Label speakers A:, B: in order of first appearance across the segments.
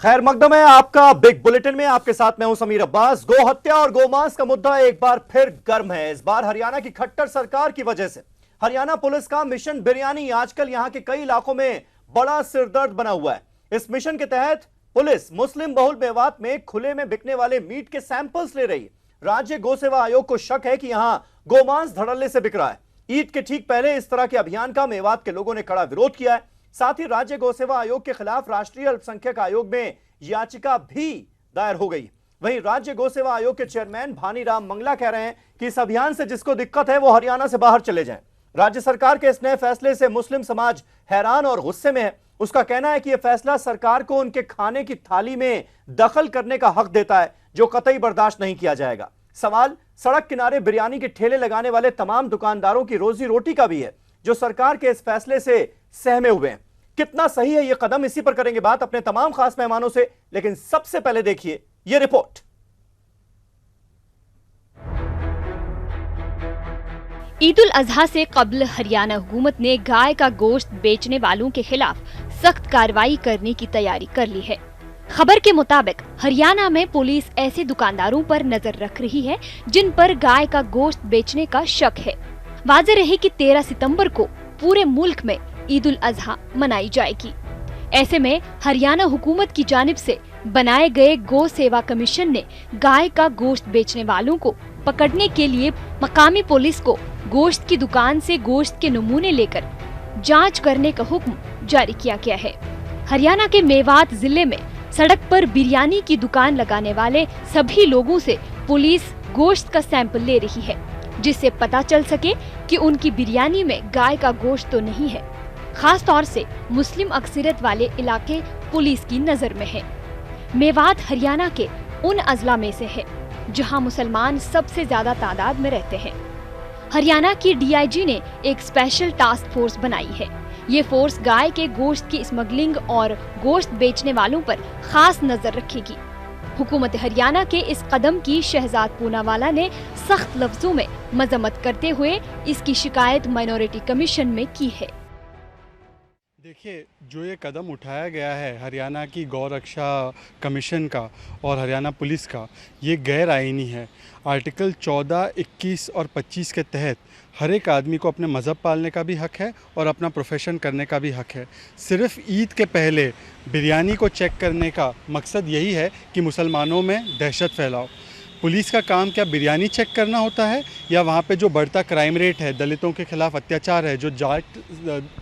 A: खैर मकदम है आपका बिग बुलेटिन में। आपके साथ मैं हूं समीर अब्बास। गो हत्या और गोमांस का मुद्दा एक बार फिर गर्म है। इस बार हरियाणा की खट्टर सरकार की वजह से हरियाणा पुलिस का मिशन बिरयानी आजकल यहां के कई इलाकों में बड़ा सिरदर्द बना हुआ है। इस मिशन के तहत पुलिस मुस्लिम बहुल मेवात में खुले में बिकने वाले मीट के सैंपल्स ले रही है। राज्य गौ सेवा आयोग को शक है कि यहां गोमांस धड़ल्ले से बिक रहा है। ईद के ठीक पहले इस तरह के अभियान का मेवात के लोगों ने कड़ा विरोध किया है। साथ ही राज्य गौ सेवा आयोग के खिलाफ राष्ट्रीय अल्पसंख्यक आयोग में याचिका भी दायर हो गई। वहीं राज्य गौ सेवा आयोग के चेयरमैन भानीराम मंगला कह रहे हैं कि इस अभियान से जिसको दिक्कत है वो हरियाणा से बाहर चले जाएं। राज्य सरकार के इस नए फैसले से मुस्लिम समाज हैरान और गुस्से में है। उसका कहना है कि यह फैसला सरकार को उनके खाने की थाली में दखल करने का हक देता है, जो कतई बर्दाश्त नहीं किया जाएगा। सवाल सड़क किनारे बिरयानी के ठेले लगाने वाले तमाम दुकानदारों की रोजी रोटी का भी है, जो सरकार के इस फैसले से सहमे हुए हैं। कितना सही है यह कदम, इसी पर करेंगे बात अपने तमाम खास मेहमानों से। लेकिन सबसे पहले देखिए यह रिपोर्ट।
B: ईद उल अजहा से कबल हरियाणा हुकूमत ने गाय का गोश्त बेचने वालों के खिलाफ सख्त कार्रवाई करने की तैयारी कर ली है। खबर के मुताबिक हरियाणा में पुलिस ऐसे दुकानदारों पर नजर रख रही है जिन पर गाय का गोश्त बेचने का शक है। वाज़ेह रहे कि 13 सितंबर को पूरे मुल्क में ईद उल अजहा मनाई जाएगी। ऐसे में हरियाणा हुकूमत की जानिब से बनाए गए गौ सेवा कमीशन ने गाय का गोश्त बेचने वालों को पकड़ने के लिए मकामी पुलिस को गोश्त की दुकान से गोश्त के नमूने लेकर जांच करने का हुक्म जारी किया गया है। हरियाणा के मेवात जिले में सड़क पर बिरयानी की दुकान लगाने वाले सभी लोगों से पुलिस गोश्त का सैंपल ले रही है, जिससे पता चल सके कि उनकी बिरयानी में गाय का गोश्त तो नहीं है। खास तौर से मुस्लिम अक्सरियत वाले इलाके पुलिस की नजर में है। मेवात हरियाणा के उन अजला में से है जहां मुसलमान सबसे ज्यादा तादाद में रहते हैं। हरियाणा की डीआईजी ने एक स्पेशल टास्क फोर्स बनाई है। ये फोर्स गाय के गोश्त की स्मगलिंग और गोश्त बेचने वालों पर खास नजर रखेगी। हुकूमत हरियाणा के इस कदम की शहजाद पूनावाला ने सख्त लफ्जों में मजम्मत करते हुए इसकी शिकायत माइनॉरिटी कमीशन में की है।
C: देखिए, जो ये कदम उठाया गया है हरियाणा की गौ रक्षा कमीशन का और हरियाणा पुलिस का, ये गैर आईनी है। आर्टिकल 14, 21 और 25 के तहत हर एक आदमी को अपने मज़हब पालने का भी हक है और अपना प्रोफेशन करने का भी हक है। सिर्फ ईद के पहले बिरयानी को चेक करने का मकसद यही है कि मुसलमानों में दहशत फैलाओ। पुलिस का काम क्या बिरयानी चेक करना होता है, या वहाँ पे जो बढ़ता क्राइम रेट है, दलितों के खिलाफ अत्याचार है, जो जाट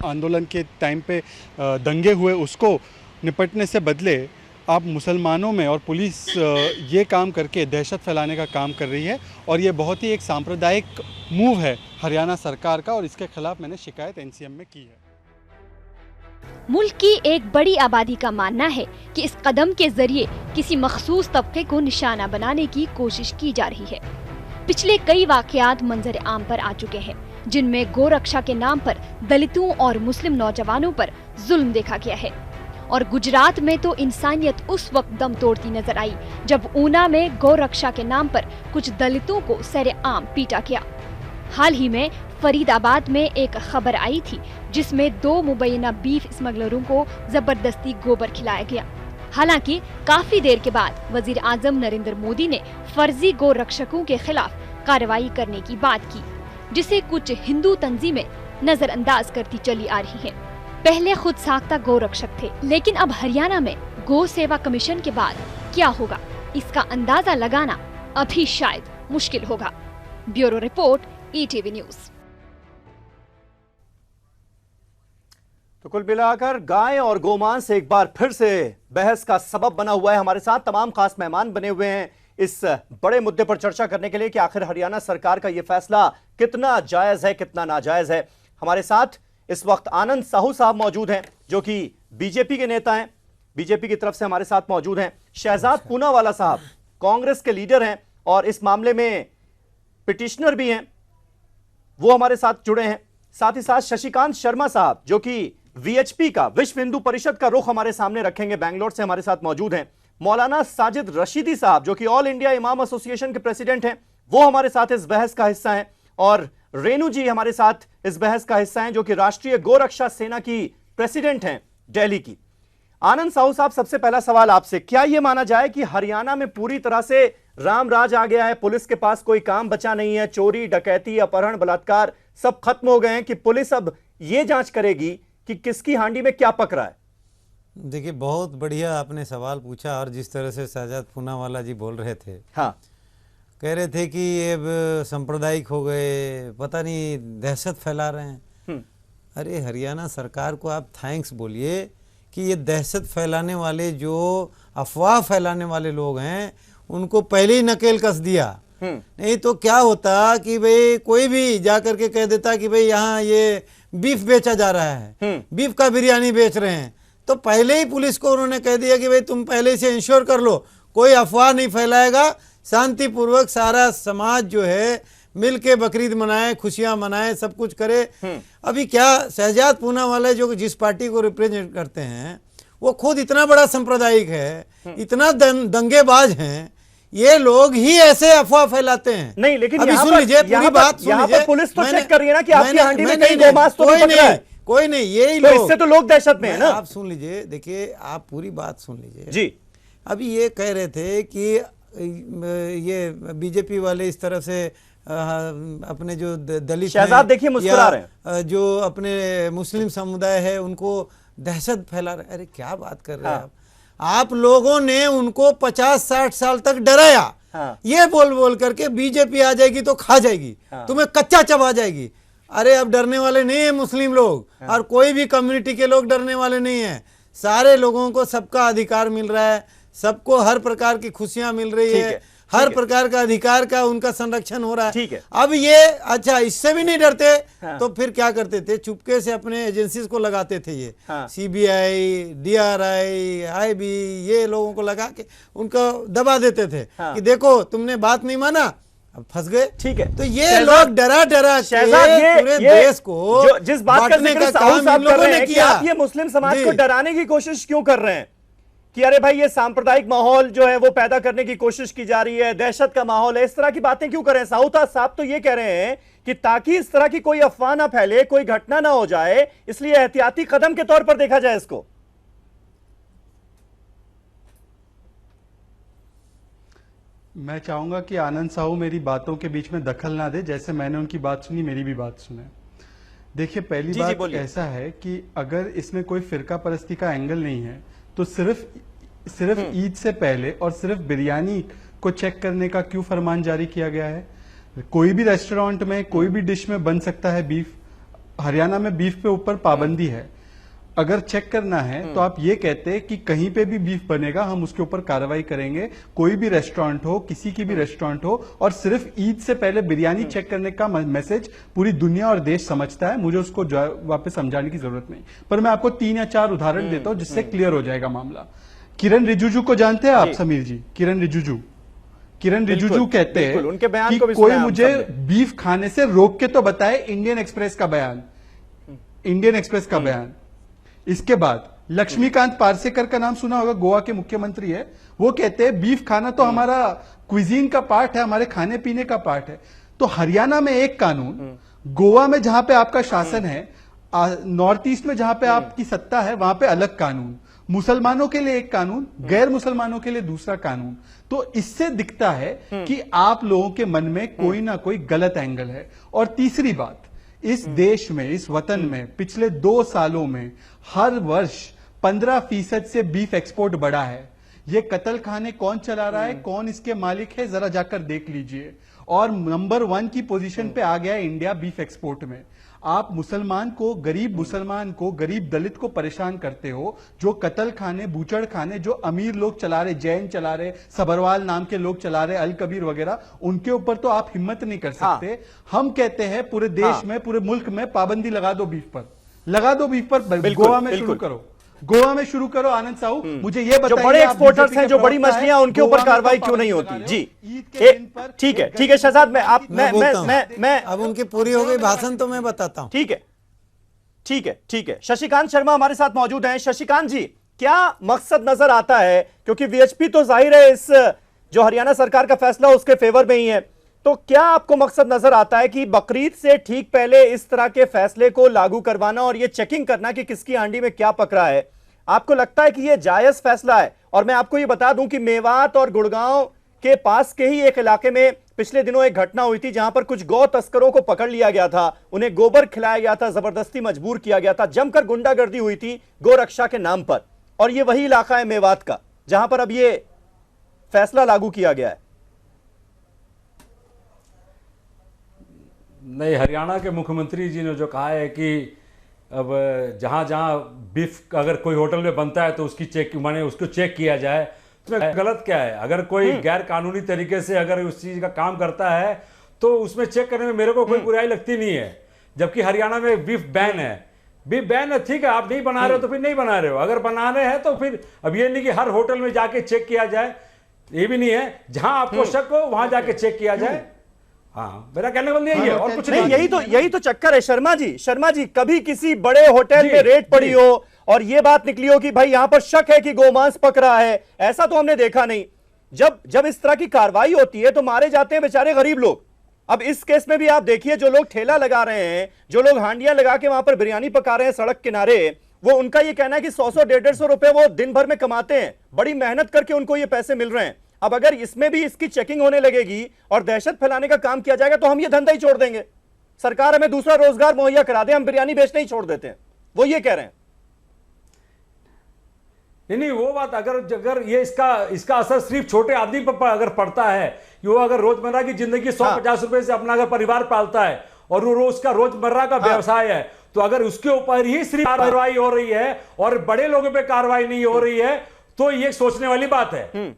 C: आंदोलन के टाइम पे दंगे हुए, उसको निपटने से बदले आप मुसलमानों में और पुलिस ये काम करके दहशत फैलाने का काम कर रही है। और ये बहुत ही एक सांप्रदायिक मूव है हरियाणा सरकार का, और इसके खिलाफ मैंने शिकायत एनसीएम में की है।
B: मुल्क की एक बड़ी आबादी का मानना है कि इस कदम के जरिए किसी मखसूस तबके को निशाना बनाने की कोशिश की जा रही है। पिछले कई वाकयात मंजर आम पर आ चुके हैं, जिनमें गौ रक्षा के नाम पर दलितों और मुस्लिम नौजवानों पर जुल्म देखा गया है। और गुजरात में तो इंसानियत उस वक्त दम तोड़ती नजर आई जब ऊना में गौ रक्षा के नाम पर कुछ दलितों को सरेआम पीटा गया। हाल ही में फरीदाबाद में एक खबर आई थी जिसमें 2 मुबैना बीफ स्मगलरों को जबरदस्ती गोबर खिलाया गया। हालांकि काफी देर के बाद वजीर आजम नरेंद्र मोदी ने फर्जी गौ रक्षकों के खिलाफ कार्रवाई करने की बात की, जिसे कुछ हिंदू तंजीमें नजरअंदाज करती चली आ रही हैं। पहले खुद साख्ता गौ रक्षक थे, लेकिन अब हरियाणा में गौ सेवा कमीशन के बाद क्या होगा, इसका अंदाजा लगाना अभी शायद मुश्किल होगा। Bureau report, ETV news.
A: तो कुल मिलाकर गाय और गोमांस एक बार फिर से बहस का सबब बना हुआ है। हमारे साथ तमाम खास मेहमान बने हुए हैं इस बड़े मुद्दे पर चर्चा करने के लिए कि आखिर हरियाणा सरकार का यह फैसला कितना जायज है, कितना नाजायज है। हमारे साथ इस वक्त आनंद साहू साहब मौजूद हैं, जो कि बीजेपी के नेता हैं, बीजेपी की तरफ से हमारे साथ मौजूद हैं। शहजाद पूनावाला साहब कांग्रेस के लीडर हैं और इस मामले में पिटिशनर भी हैं, वो हमारे साथ जुड़े हैं। साथ ही साथ शशिकांत शर्मा साहब, जो कि वीएचपी का, विश्व हिंदू परिषद का रुख हमारे सामने रखेंगे, बैंगलोर से हमारे साथ मौजूद हैं। मौलाना साजिद रशीदी साहब, जो कि ऑल इंडिया इमाम एसोसिएशन के प्रेसिडेंट हैं, वो हमारे साथ इस बहस का हिस्सा हैं। और रेणु जी हमारे साथ इस बहस का हिस्सा हैं, जो कि राष्ट्रीय गौ रक्षा सेना की प्रेसिडेंट हैं दिल्ली की। आनंद साहू साहब, सबसे पहला सवाल आपसे, क्या यह माना जाए कि हरियाणा में पूरी तरह से राम राज आ गया है, पुलिस के पास कोई काम बचा नहीं है, चोरी डकैती अपहरण बलात्कार सब खत्म हो गए हैं, कि पुलिस अब यह जांच करेगी कि किसकी हांडी में क्या पक रहा है?
D: देखिए, बहुत बढ़िया आपने सवाल पूछा। और जिस तरह से शहजाद पूनावाला जी बोल रहे थे,
A: हाँ,
D: कह रहे थे कि ये अब सांप्रदायिक हो गए, पता नहीं दहशत फैला रहे हैं। अरे हरियाणा सरकार को आप थैंक्स बोलिए कि ये दहशत फैलाने वाले, जो अफवाह फैलाने वाले लोग हैं, उनको पहले ही नकेल कस दिया। नहीं तो क्या होता कि भाई कोई भी जाकर के कह देता कि भाई यहाँ ये बीफ बेचा जा रहा है, बीफ का बिरयानी बेच रहे हैं, तो पहले ही पुलिस को उन्होंने कह दिया कि भाई तुम पहले से इंश्योर कर लो, कोई अफवाह नहीं फैलाएगा, शांतिपूर्वक सारा समाज जो है मिल के बकरीद मनाए, खुशियां मनाए, सब कुछ करे। अभी क्या शहजाद पूनावाला जो जिस पार्टी को रिप्रेजेंट करते हैं, वो खुद इतना बड़ा सांप्रदायिक है, इतना दंगेबाज हैं, ये लोग ही ऐसे अफवाह फैलाते हैं।
A: नहीं, लेकिन
D: अभी
A: यहाँ
D: सुन
A: पर-
D: लीजिए, पूरी बात सुन
A: यहाँ पर
D: लीजिए।
A: पुलिस तो
D: मैंने-
A: चेक कर रही है ना कि आपकी
D: मैंने-
A: हांडी में
D: मैंने-
A: कहीं गोमांस तो नहीं पक रहा है।
D: कोई नहीं, यही
A: तो
D: लोग,
A: इससे तो लोग दहशत में है ना।
D: आप सुन लीजिए, देखिए आप पूरी बात सुन लीजिए
A: जी।
D: अभी ये कह रहे थे कि ये बीजेपी वाले इस तरह से अपने जो दलित
A: शहजाद देखिए मुस्कुरा रहे
D: हैं, जो अपने मुस्लिम समुदाय है, उनको दहशत फैला रहे। अरे क्या बात कर रहे हैं आप लोगों ने उनको 50-60 साल तक डराया। ये बोल बोल करके बीजेपी आ जाएगी तो खा जाएगी, तुम्हें कच्चा चबा जाएगी। अरे अब डरने वाले नहीं है मुस्लिम लोग, और कोई भी कम्युनिटी के लोग डरने वाले नहीं है। सारे लोगों को सबका अधिकार मिल रहा है, सबको हर प्रकार की खुशियां मिल रही है, हर प्रकार का अधिकार का उनका संरक्षण हो रहा है।
A: ठीक है।
D: अब ये अच्छा, इससे भी नहीं डरते तो फिर क्या करते थे? चुपके से अपने एजेंसीज को लगाते थे, ये सीबीआई, डीआरआई, आईबी, ये लोगों को लगा के उनको दबा देते थे कि देखो तुमने बात नहीं माना, अब फंस गए।
A: ठीक है।
D: तो ये लोग डरा डरा के पूरे देश को
A: जिस बात का जिक्र साहू साहब कर रहे हैं कि आप ये मुस्लिम समाज को डराने की कोशिश क्यों कर रहे हैं कि अरे भाई ये सांप्रदायिक माहौल जो है वो पैदा करने की कोशिश की जा रही है, दहशत का माहौल है, इस तरह की बातें क्यों कर रहे हैं? साहू साहब तो ये कह रहे हैं कि ताकि इस तरह की कोई अफवाह ना फैले, कोई घटना ना हो जाए, इसलिए एहतियाती कदम के तौर पर देखा जाए इसको।
C: मैं चाहूंगा कि आनंद साहू मेरी बातों के बीच में दखल ना दे, जैसे मैंने उनकी बात सुनी मेरी भी बात सुने। देखिए, पहली बात ऐसा है कि अगर इसमें कोई फिरका परस्ती का एंगल नहीं है तो सिर्फ ईद से पहले और सिर्फ बिरयानी को चेक करने का क्यों फरमान जारी किया गया है? कोई भी रेस्टोरेंट में कोई भी डिश में बन सकता है बीफ। हरियाणा में बीफ पे ऊपर पाबंदी है। अगर चेक करना है तो आप ये कहते कि कहीं पे भी बीफ बनेगा हम उसके ऊपर कार्रवाई करेंगे, कोई भी रेस्टोरेंट हो, किसी की भी रेस्टोरेंट हो, और सिर्फ ईद से पहले बिरयानी चेक करने का मैसेज पूरी दुनिया और देश समझता है। मुझे उसको वापस समझाने की जरूरत नहीं, पर मैं आपको 3 या 4 उदाहरण देता हूं जिससे क्लियर हो जाएगा मामला। किरण रिजिजू को जानते हैं आप समीर जी? किरण रिजिजू कहते हैं
A: उनके बयान
C: कि
A: को भी
C: कोई मुझे बीफ खाने से रोक के तो बताए। इंडियन एक्सप्रेस का बयान। इसके बाद लक्ष्मीकांत पार्सेकर का नाम सुना होगा, गोवा के मुख्यमंत्री है। वो कहते हैं बीफ खाना तो हमारा क्विजीन का पार्ट है, हमारे खाने पीने का पार्ट है। तो हरियाणा में एक कानून, गोवा में जहां पे आपका शासन है, नॉर्थ ईस्ट में जहां पे आपकी सत्ता है वहां पे अलग कानून, मुसलमानों के लिए एक कानून, गैर मुसलमानों के लिए दूसरा कानून। तो इससे दिखता है कि आप लोगों के मन में कोई ना कोई गलत एंगल है। और तीसरी बात, इस देश में, इस वतन में पिछले 2 सालों में हर वर्ष 15% से बीफ एक्सपोर्ट बढ़ा है। ये कत्ल खाने कौन चला रहा है, कौन इसके मालिक है, जरा जाकर देख लीजिए। और नंबर 1 की पोजीशन पे आ गया है इंडिया बीफ एक्सपोर्ट में। आप मुसलमान को, गरीब मुसलमान को, गरीब दलित को परेशान करते हो। जो कत्ल खाने, बूचड़ खाने जो अमीर लोग चला रहे, जैन चला रहे, सबरवाल नाम के लोग चला रहे, अल कबीर वगैरह, उनके ऊपर तो आप हिम्मत नहीं कर सकते। हम कहते हैं पूरे देश में, पूरे मुल्क में पाबंदी लगा दो बीफ पर, लगा दो बीफ पर। गोवा में शुरू करो, गोवा में शुरू करो। आनंद साहू, मुझे ये बताइए,
A: जो बड़े एक्सपोर्टर्स हैं, जो बड़ी मछलियां, उनके ऊपर कार्रवाई क्यों नहीं होती? जी ठीक है शहजाद, मैं
D: अब उनकी पूरी हो गई भाषण तो मैं बताता हूं।
A: ठीक है। शशिकांत शर्मा हमारे साथ मौजूद हैं। शशिकांत जी, क्या मकसद नजर आता है? क्योंकि वीएचपी तो जाहिर है इस जो हरियाणा सरकार का फैसला उसके फेवर में ही है, तो क्या आपको मकसद नजर आता है कि बकरीद से ठीक पहले इस तरह के फैसले को लागू करवाना और ये चेकिंग करना कि किसकी हांडी में क्या पक रहा है, आपको लगता है कि यह जायज फैसला है? और मैं आपको यह बता दूं कि मेवात और गुड़गांव के पास के ही एक इलाके में पिछले दिनों एक घटना हुई थी जहां पर कुछ गौ तस्करों को पकड़ लिया गया था, उन्हें गोबर खिलाया गया था, जबरदस्ती मजबूर किया गया था, जमकर गुंडागर्दी हुई थी गोरक्षा के नाम पर। और ये वही इलाका है मेवात का जहां पर अब ये फैसला लागू किया गया है।
E: नहीं, हरियाणा के मुख्यमंत्री जी ने जो कहा है कि अब जहां जहां बीफ अगर कोई होटल में बनता है तो उसकी माने उसको चेक किया जाए, तो गलत क्या है? अगर कोई गैर कानूनी तरीके से अगर उस चीज का काम करता है तो उसमें चेक करने में मेरे को कोई बुराई लगती नहीं है। जबकि हरियाणा में बीफ बैन है, बीफ बैन है, ठीक है, आप नहीं बना रहे हो तो फिर नहीं बना रहे हो, अगर बना रहे हैं तो फिर अब ये नहीं कि हर होटल में जाके चेक किया जाए, ये भी नहीं है, जहां आपको शक हो वहां जाके चेक किया जाए। हाँ, मेरा कहने का मतलब यही है और कुछ नहीं।
A: यही तो चक्कर है शर्मा जी, कभी किसी बड़े होटल में रेड पड़ी हो और ये बात निकली हो कि भाई यहां पर शक है कि गोमांस पक रहा है, ऐसा तो हमने देखा नहीं। जब इस तरह की कार्रवाई होती है तो मारे जाते हैं बेचारे गरीब लोग। अब इस केस में भी आप देखिए, जो लोग ठेला लगा रहे हैं, जो लोग हांडियां लगा के वहां पर बिरयानी पका रहे हैं सड़क किनारे, वो उनका ये कहना है कि 100-100, 150 रुपए वो दिन भर में कमाते हैं, बड़ी मेहनत करके उनको ये पैसे मिल रहे हैं। अब अगर इसमें भी इसकी चेकिंग होने लगेगी और दहशत फैलाने का काम किया जाएगा तो हम ये धंधा ही छोड़ देंगे। सरकार हमें दूसरा रोजगार मुहैया करा दे, हम बिरयानी बेचना ही छोड़ देते हैं, वो ये कह रहे हैं।
E: नहीं, वो बात अगर ये इसका असर सिर्फ छोटे आदमी पर अगर पड़ता है, वो अगर रोजमर्रा की जिंदगी 150 रुपए से अपना अगर परिवार पालता है और वो उसका रोजमर्रा का व्यवसाय है, तो अगर उसके ऊपर ही सिर्फ कार्रवाई हो रही है और बड़े लोगों पे कार्रवाई नहीं हो रही है तो ये सोचने वाली बात है।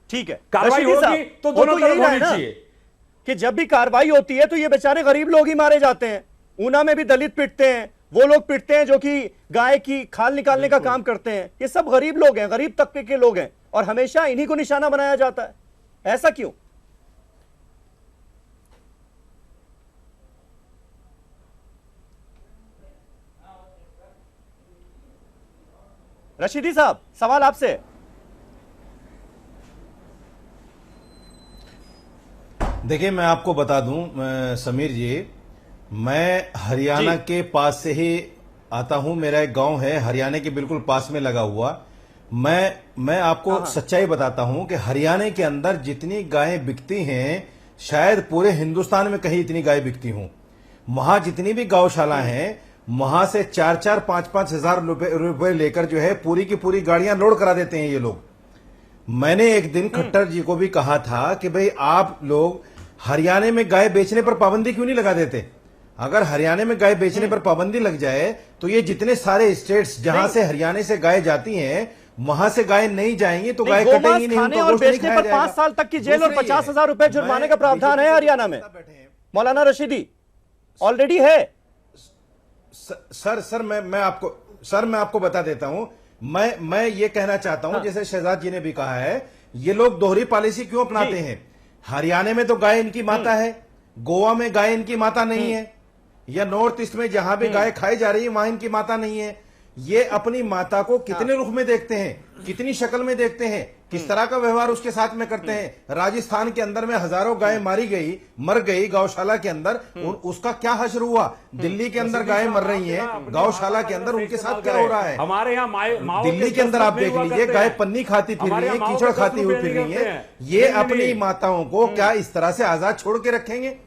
A: ठीक है,
E: कार्रवाई होगी तो दोनों तरफ होनी चाहिए
A: कि जब भी कार्रवाई होती है तो ये बेचारे गरीब लोग ही मारे जाते हैं। ऊना में भी दलित पिटते हैं, वो लोग पिटते हैं जो कि गाय की खाल निकालने का काम करते हैं। ये सब गरीब लोग हैं, गरीब तबके के लोग हैं और हमेशा इन्हीं को निशाना बनाया जाता है। ऐसा क्यों? रशीदी साहब, सवाल आपसे।
F: देखिए, मैं आपको बता दूं समीर जी, मैं हरियाणा के पास से ही आता हूं। मेरा एक गांव है हरियाणा के बिल्कुल पास में लगा हुआ। मैं आपको सच्चाई बताता हूं कि हरियाणा के अंदर जितनी गायें बिकती हैं शायद पूरे हिंदुस्तान में कहीं इतनी गाय बिकती हूं। वहां जितनी भी गौशाला हैं, वहां से 4-4, 5-5 हजार रुपए लेकर जो है पूरी की पूरी गाड़ियां लोड करा देते हैं ये लोग। मैंने एक दिन खट्टर जी को भी कहा था कि भाई आप लोग हरियाणा में गाय बेचने पर पाबंदी क्यों नहीं लगा देते? अगर हरियाणा में गाय बेचने पर पाबंदी लग जाए तो ये जितने सारे स्टेट्स जहां से हरियाणा से गाय जाती हैं वहां से गाय नहीं जाएंगी तो गाय कटेंगी नहीं,
A: खाने और बेचने पर 5 साल तक की जेल और 50,000 रुपए जुर्माने का प्रावधान है हरियाणा में। मौलाना रशीदी, ऑलरेडी है।
F: सर मैं आपको बता देता हूं। मैं ये कहना चाहता हूं, जैसे शहजाद जी ने भी कहा है, ये लोग दोहरी पॉलिसी क्यों अपनाते हैं? हरियाणा में तो गाय इनकी माता है, गोवा में गाय इनकी माता नहीं है, या नॉर्थ ईस्ट में जहां भी गाय खाई जा रही है वहां इनकी माता नहीं है। ये अपनी माता को कितने रुख में देखते हैं, कितनी शक्ल में देखते हैं, किस तरह का व्यवहार उसके साथ में करते हैं। राजस्थान के अंदर में हजारों गाय मर गई गौशाला के अंदर, उसका क्या हश्र हुआ? दिल्ली के अंदर गाय मर रही हैं गौशाला के अंदर, उनके साथ क्या हो रहा है?
E: हमारे यहाँ
F: दिल्ली के अंदर आप देख लीजिए, गाय पन्नी खाती फिर रही है, कीचड़ खाती हुई फिर रही है। ये अपनी माताओं को क्या इस तरह से आजाद छोड़ के रखेंगे?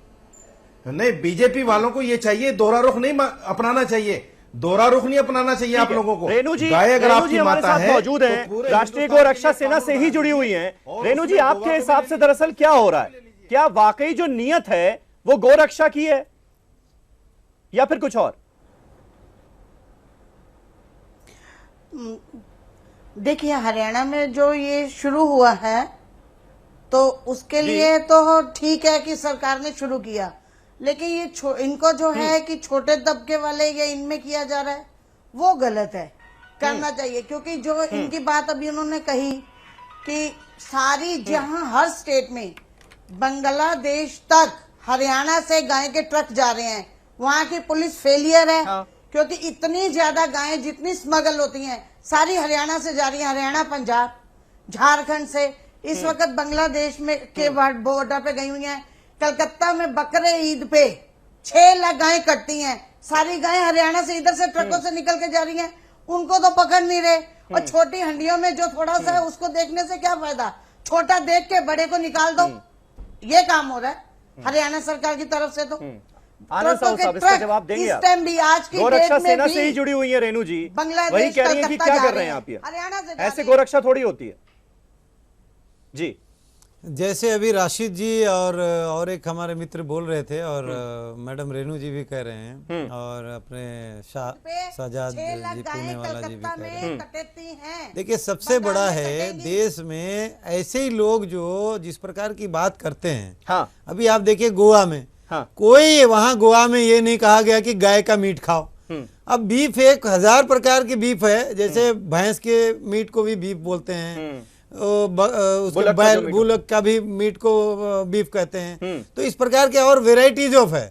F: नहीं, बीजेपी वालों को ये चाहिए, दोहरा रुख नहीं अपनाना चाहिए, दोहरा रुख नहीं अपनाना चाहिए आप लोगों को।
A: रेणु जी,
F: गाय अगर आपकी
A: हमारे
F: माता
A: साथ मौजूद हैं,
F: तो
A: राष्ट्रीय गौरक्षा सेना से ही जुड़ी हुई हैं। रेणु जी, आपके हिसाब से दरअसल क्या हो रहा है? क्या वाकई जो नियत है वो गौरक्षा की है या फिर कुछ और?
G: देखिए, हरियाणा में जो ये शुरू हुआ है तो उसके लिए तो ठीक है कि सरकार ने शुरू किया, लेकिन ये इनको जो है कि छोटे तबके वाले ये इनमें किया जा रहा है वो गलत है। करना चाहिए, क्योंकि जो इनकी बात अभी उन्होंने कही कि सारी जहां हर स्टेट में बांग्लादेश तक हरियाणा से गाय के ट्रक जा रहे हैं, वहां की पुलिस फेलियर है। क्योंकि इतनी ज्यादा गायें जितनी स्मगल होती हैं सारी हरियाणा से जा रही है, हरियाणा, पंजाब, झारखंड से। इस वक्त बांग्लादेश में के बॉर्डर पे गई हुई हैं। कलकत्ता में बकरे ईद पे 6 लाख गायें कटती हैं, सारी गायें हरियाणा से इधर से ट्रकों से निकल के जा रही हैं। उनको तो पकड़ नहीं रहे। और छोटी हंडियों में जो थोड़ा सा है उसको देखने से क्या फायदा, छोटा देख के बड़े को निकाल दो, ये काम हो रहा है हरियाणा सरकार की तरफ से। तो
A: आनंद साहू साहब इसका जवाब देंगे आप?
G: इस टाइम भी आज की
A: गोरक्षा
G: डेट में
A: सेना
G: भी
A: से ही जुड़ी हुई है रेणु जी,
G: बांग्लादेश
A: वही कह रही है कि
G: कलकत्ता
A: क्या
G: जा
A: कर रहे हैं आप ये,
G: हरियाणा से जा
A: ऐसे
G: रहे हैं।
A: गोरक्षा थोड़ी होती है जी।
D: जैसे अभी राशिद जी और एक हमारे मित्र बोल रहे थे, और मैडम रेणु जी भी कह रहे हैं, और अपने शाहजाद
G: 6 लाख
D: जी
G: गायें
D: पुणे वाला जी भी
G: कलकत्ता
D: कह रहे हैं।
G: में कटती हैं।
D: देखिए, सबसे
G: बंगाल
D: बड़ा
G: में
D: है
G: कटेंगी।
D: देश में ऐसे ही लोग जो जिस प्रकार की बात करते हैं।
A: हाँ
D: अभी आप देखिए गोवा में,
A: हाँ
D: कोई वहां गोवा में ये नहीं कहा गया कि गाय का मीट खाओ। अब बीफ 1000 प्रकार की बीफ है, जैसे भैंस के मीट को भी बीफ बोलते हैं, उसके
A: बुलक का
D: बैल
A: जो मीट
D: बुलक का भी मीट को बीफ कहते हैं। तो इस प्रकार के और वेराइटीज ऑफ है।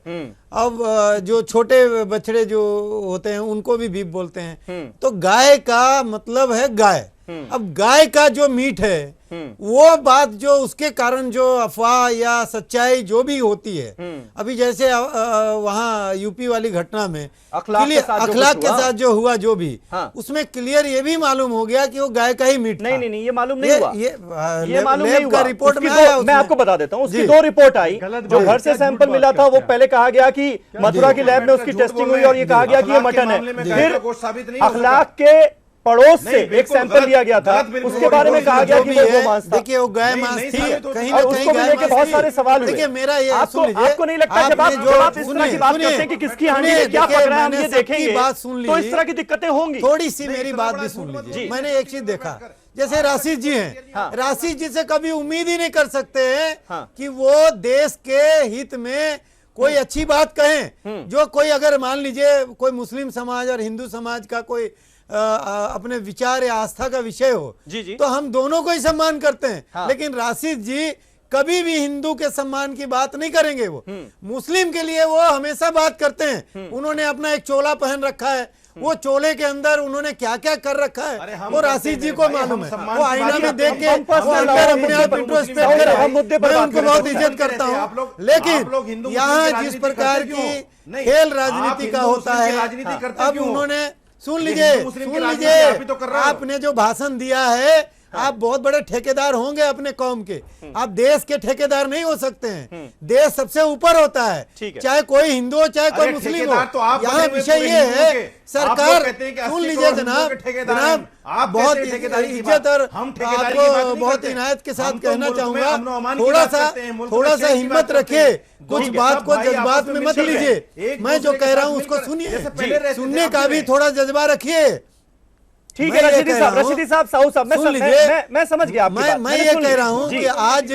D: अब जो छोटे बछड़े जो होते हैं उनको भी बीफ बोलते हैं। तो गाय का मतलब है गाय। अब गाय का जो मीट है वो बात जो उसके कारण जो अफवाह या सच्चाई जो भी होती है, अभी जैसे वहाँ यूपी वाली घटना में
A: अखलाक
D: के साथ जो हुआ जो भी,
A: हाँ।
D: उसमें क्लियर ये भी मालूम हो गया कि वो गाय का ही मीट
A: नहीं
D: था।
A: नहीं नहीं, ये मालूम नहीं हुआ,
D: ये
A: मालूम
D: लैब
A: नहीं
D: का
A: हुआ।
D: रिपोर्ट
A: उसकी
D: में
A: दो-
D: आया
A: मैं
D: उसमें।
A: आपको बता देता हूँ, उसकी
D: जी।
A: 2 रिपोर्ट आई।
C: गलत
A: जो
C: बात
A: घर
C: है,
A: से
C: क्या
A: सैंपल
C: झूठ
A: मिला
C: बात
A: था वो
C: करते हैं
A: पहले कहा गया कि मथुरा की लैब में उसकी
F: झूठ
A: टेस्टिंग
F: बोल
A: हुई
F: रहे
A: और ये
F: हैं।
A: कहा गया कि ये
F: अखलाक के
A: मटन है।
F: मामले में गाय का गोश्त साबित नहीं हो सकता।
A: अखलाक के पड़ोस से
F: नहीं,
A: एक
F: बिल्कुल
A: सैंपल
F: गलत-
A: लिया गया था,
F: गलत बिल्कुल
A: उसके बारे में
F: बिल्कुल
A: कहा गया
F: जो
A: कि
F: भी
A: वो
F: है,
A: गोमांस था।
D: देखिए वो गाय
F: नहीं,
D: मांस
F: नहीं
D: थी,
F: साबित हो
D: कहीं
F: सकता।
D: ना
A: और
D: कहीं
A: उसको भी
D: गाय
A: लेके
D: मांस
A: बहुत
D: थी।
A: सारे सवाल हुए।
D: देखिए मेरा ये
A: आपको
D: सुन लीजिए,
A: आपको नहीं लगता जब
D: आपने
A: आप
D: जो-
A: जब आप इस तरह की बात
D: सुनिए,
A: करते हैं कि किसकी हांडी
D: सुनिए,
A: में क्या
D: देखिए,
A: पकड़ा है हम
D: मैंने
A: ये
D: सबकी
A: देखेंगे,
D: बात सुन
A: तो
D: ली।
A: इस तरह की दिक्कतें होंगी।
D: थोड़ी सी मेरी
F: इतना
D: बात
F: बड़ा
D: भी
F: झूठ
D: सुन
F: मत
D: लीजिए।
F: बोलिए।
D: मैंने एक चीज देखा, जैसे राशिद जी हैं,
A: हाँ।
D: राशिद जी से कभी उम्मीद ही नहीं कर सकते हैं
A: हाँ।
D: कि वो देश के हित में कोई अच्छी बात कहें। जो कोई अगर मान लीजिए कोई मुस्लिम समाज और हिंदू समाज का कोई अपने विचार या आस्था का विषय हो,
A: जी, जी।
D: तो हम दोनों को ही सम्मान करते हैं।
A: हाँ।
D: लेकिन राशिद जी कभी भी हिंदू के सम्मान की बात नहीं करेंगे। वो मुस्लिम के लिए वो हमेशा बात करते हैं। उन्होंने अपना एक चोला पहन रखा है, वो चोले के अंदर उन्होंने क्या क्या कर रखा
F: अरे
D: है
F: हम
D: वो
F: करते
D: राशिद जी
F: हैं
D: को
F: भाई,
D: मालूम
F: हम
D: है।
F: सम्मान
D: वो
F: की
D: आईना
F: बात
D: में देख के
A: हम
D: वो अंदर अपने आप इंट्रोस्पेक्ट करे।
A: हम मुद्दे पर
D: मैं
A: बात
D: उनको
A: करें।
D: बहुत
F: हम
D: इज्जत
F: करते
D: करता
F: हैं,
D: हूँ।
F: आप लोग हिंदू
D: लेकिन
F: मुस्लिम
D: यहाँ
F: की
D: जिस
F: राजनीति
D: प्रकार
F: करते क्यों?
D: की
F: नहीं,
D: खेल
F: आप
D: राजनीति का
F: हिंदू
D: होता
F: मुस्लिम की
D: है,
F: राजनीति करते
D: अब
F: क्यों?
D: उन्होंने सुन
F: ये
D: लीजिए
F: हिंदू मुस्लिम की
D: सुन
F: राजनीति
D: लीजिए
F: आप ही तो कर रहे हो।
D: आपने जो भाषण दिया है, आप बहुत बड़े ठेकेदार होंगे अपने कौम के, आप देश के ठेकेदार नहीं हो सकते हैं। देश सबसे ऊपर होता
A: ठीक
D: है,
A: है।
D: चाहे कोई हिंदू हो चाहे कोई
F: अरे
D: मुस्लिम हो।
F: ठेकेदार तो आप
D: यहाँ
F: बने हुए
D: विषय
F: पूरे
D: ये
F: हिंदुओं
D: है,
F: के। आप
D: सरकार
F: लोग कहते हैं कि 80
D: सुन लीजिए
F: करोड़
D: जनाब,
F: हिंदुओं के ठेकेदार हैं।
D: जनाब
F: आप
D: बहुत
F: कहते हैं ठेकेदारी की
D: इज्जत
F: बात।
D: और
F: हम ठेकेदारी की बात
D: आपको
F: नहीं
D: बहुत
F: करते।
D: इनायत के साथ
F: हम तो
D: कहना
F: मुल्क में
D: चाहूंगा,
F: अमन-ओ-अमान की
D: थोड़ा
F: बात
D: सा
F: करते हैं, मुल्क में चैन की
D: हिम्मत
F: बात करते
D: रखिए,
F: हैं।
D: कुछ
F: ठीक है,
D: बात
F: सब
D: को
F: भाई
D: जज्बात
F: आपस
D: में
F: में
D: मत
F: मिलकर
D: लीजिए।
F: एक
D: मैं जो
F: दूसरे के
D: कह रहा
F: साथ
D: हूँ उसको
F: मिलकर,
D: सुनिए,
F: जैसे पहले रहते थे,
D: सुनने
F: आप
D: का
F: भी
D: भी
F: रहे।
D: थोड़ा जज्बा रखिए।
A: ठीक
D: मैं
A: है
D: ये
A: रशीदी
D: कह
A: साहब,
D: रहा हूं,
A: रशीदी साहब, साहू साहब,
D: सुन लीजिए,
A: मैं समझ गया आपकी बात।
D: मैं
A: मैंने
D: ये
A: सुन
D: कह
A: ली।
D: रहा हूँ
A: जी।
D: कि आज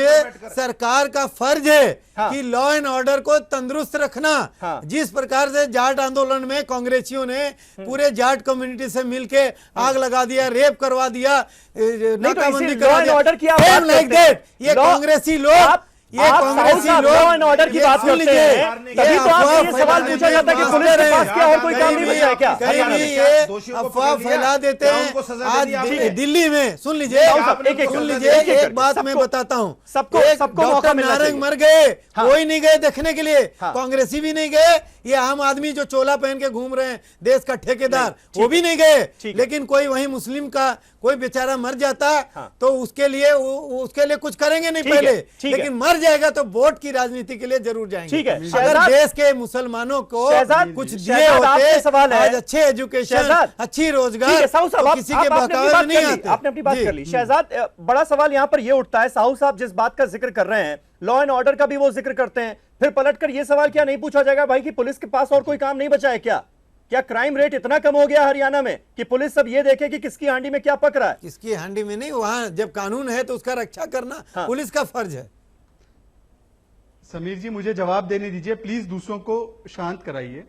D: सरकार का फर्ज है
A: हाँ।
D: कि लॉ एंड ऑर्डर को तंदुरुस्त रखना।
A: हाँ।
D: जिस प्रकार से जाट आंदोलन में कांग्रेसियों ने पूरे जाट कम्युनिटी से मिलके आग लगा दिया, रेप करवा दिया, नाकाबंदी
A: इसी law and order की आप
D: Same
A: बात
D: like
A: करते हैं।
D: that, ये
A: Law-
D: कांग्रेसी लोग, ये
A: आप
D: कांग्रेसी
A: साहब
D: लोग
A: law and order की
D: ये
A: बात
D: सुन
A: करते
D: लीजिए,
A: हैं, तभी तो आपसे ये सवाल
D: फैलाने
A: पूछा जाता है कि
D: में
A: पुलिस के
D: मास्टर
A: पास
D: हैं।
A: क्या और कोई काम नहीं बचा है क्या?
D: कहीं भी
F: क्या
D: ये
F: दोषियों को
D: अफवाह
F: पकड़ लिया?
D: फैला देते
F: क्या
D: हैं।
F: उनको सजा
D: आज
F: दे दी आपने?
D: दिल्ली में सुन लीजिए,
A: साहब, साहब, एक-एक
D: सुन
A: करके,
D: लीजिए,
A: एक-एक
D: एक
A: करके,
D: बात मैं
A: सबको-
D: बताता हूँ।
A: सबको
D: एक
A: मौका
D: डॉक्टर
A: मिलना
D: नारंग
A: चाहिए।
D: मर गए,
A: हाँ।
D: कोई नहीं गए देखने के लिए,
A: हाँ।
D: कांग्रेसी भी नहीं गए, ये आम आदमी जो चोला पहन के घूम रहे हैं देश का ठेकेदार वो भी नहीं गए।
A: ठीक है।
D: लेकिन कोई वही मुस्लिम का कोई बेचारा मर जाता
A: हाँ।
D: तो उसके लिए उसके लिए कुछ करेंगे नहीं
A: ठीक है,
D: पहले,
A: ठीक है।
D: लेकिन मर जाएगा तो वोट की राजनीति के लिए जरूर जाएंगे।
A: ठीक है,
D: अगर
A: शहजाद-
D: देश के मुसलमानों को
A: शहजाद-
D: कुछ दिए
A: शहजाद, आपसे
D: होते,
A: सवाल है।
D: आज अच्छे एजुकेशन,
A: शहजाद,
D: अच्छी रोजगार,
A: ठीक है साहू साहब,
D: तो
A: आप
D: किसी के
A: आपने अपनी
D: बहकावे
A: बात
D: में नहीं
A: कर ली,
D: आते।
A: आपने अपनी बात
D: जी।
A: कर ली। शहजाद, बड़ा सवाल यहाँ पर ये उठता है, साहू साहब जिस बात का जिक्र कर रहे हैं, लॉ एंड ऑर्डर का भी वो जिक्र करते हैं, फिर पलटकर ये सवाल क्या नहीं पूछा जाएगा भाई कि पुलिस के पास और कोई काम नहीं बचा है क्या? क्या क्राइम रेट इतना कम हो गया हरियाणा में कि पुलिस सब ये देखे कि किसकी हांडी में क्या पक रहा है?
D: किसकी हांडी में नहीं, वहां जब कानून है तो उसका रक्षा करना
A: हाँ।
D: पुलिस का फर्ज है।
C: समीर जी मुझे जवाब देने दीजिए, प्लीज दूसरों को शांत कराइए।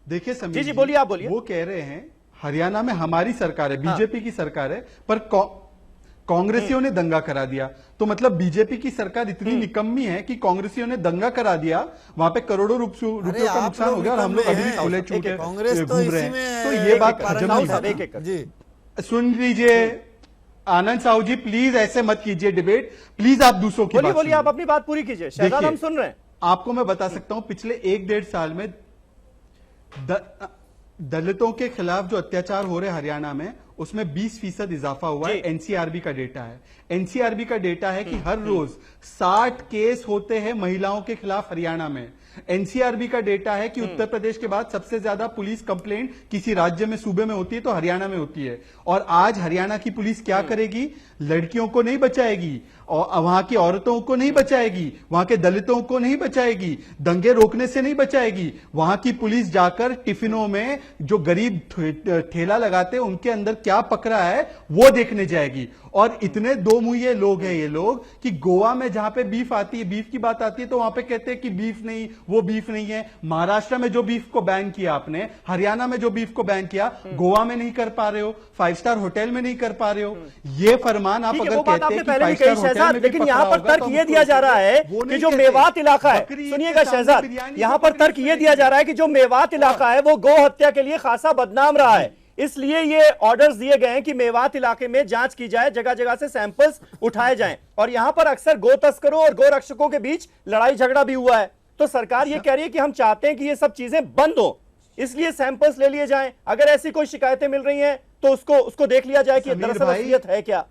C: देखिए समीर
A: जी, बोलिए, आप बोलिए।
C: वो कह रहे हैं हरियाणा में हमारी सरकार है, बीजेपी की सरकार है, पर कांग्रेसियों ने दंगा करा दिया। तो मतलब बीजेपी की सरकार इतनी निकम्मी है कि कांग्रेसियों ने दंगा करा दिया, वहां पे करोड़ों रुपयों का
D: आप
C: नुकसान
D: लोग
C: हो गया और हम लोग
D: निकम्मे
C: अभी
D: हैं।
C: खुले
A: एक-
C: छूटे
D: कांग्रेस तो
C: घूम रहे
D: इसी
C: हैं।
D: में
C: तो ये बात
A: एक-
C: हजम
A: साहू
C: नहीं
A: साहब,
C: होती।
A: एक- एक-
D: जी
C: सुन लीजिए आनंद साहू जी, प्लीज ऐसे मत कीजिए डिबेट, प्लीज आप दूसरों की
A: बोलिए
C: बात
A: बोलिए,
C: सुनिए।
A: आप अपनी बात पूरी कीजिए। शहजाद,
C: देखिए,
A: हम सुन रहे हैं।
C: आपको मैं बता सकता हूं पिछले 1-1.5 साल में दलितों के खिलाफ जो अत्याचार हो रहे हैं हरियाणा में, उसमें 20% इजाफा हुआ है। एनसीआरबी का डेटा है। एनसीआरबी का डेटा है कि हर रोज 60 केस होते हैं महिलाओं के खिलाफ हरियाणा में। एनसीआरबी का डेटा है कि उत्तर प्रदेश के बाद सबसे ज्यादा पुलिस कंप्लेंट किसी राज्य में, सूबे में होती है तो हरियाणा में होती है। और आज हरियाणा की पुलिस क्या करेगी? लड़कियों को नहीं बचाएगी, और वहां की औरतों को नहीं बचाएगी, वहां के दलितों को नहीं बचाएगी, दंगे रोकने से नहीं बचाएगी। वहां की पुलिस जाकर टिफिनों में जो गरीब ठेला लगाते हैं उनके अंदर क्या पकड़ा है वो देखने जाएगी। और इतने दो मुंहे लोग हैं ये लोग कि गोवा में जहां पे बीफ आती है, बीफ की बात आती है तो वहां पे कहते हैं कि बीफ नहीं, वो बीफ नहीं है। महाराष्ट्र में जो बीफ को बैन किया आपने, हरियाणा में जो बीफ को बैन किया, गोवा में नहीं कर पा रहे हो, 5 स्टार होटल में नहीं कर पा रहे हो। ये फरमान आप अगर कहते हैं कि 5 स्टार होटल में,
A: लेकिन यहाँ पर तर्क ये दिया जा रहा है कि जो मेवात इलाका है, सुनिएगा शहजाद, यहाँ पर तर्क ये दिया जा रहा है कि जो मेवात इलाका है वो गौ हत्या के लिए खासा बदनाम रहा है, इसलिए ये ऑर्डर्स दिए गए हैं कि मेवात इलाके में जांच की जाए, जगह जगह से सैंपल्स उठाए जाएं। और यहां पर अक्सर गो तस्करों और गो रक्षकों के बीच लड़ाई झगड़ा भी हुआ है। तो सरकार ये कह रही है कि हम चाहते हैं कि ये सब चीजें बंद हो, इसलिए सैंपल्स ले लिए जाएं। अगर ऐसी कोई शिकायतें मिल रही हैं तो उसको देख लिया जाए कि दरअसल असलियत है क्या।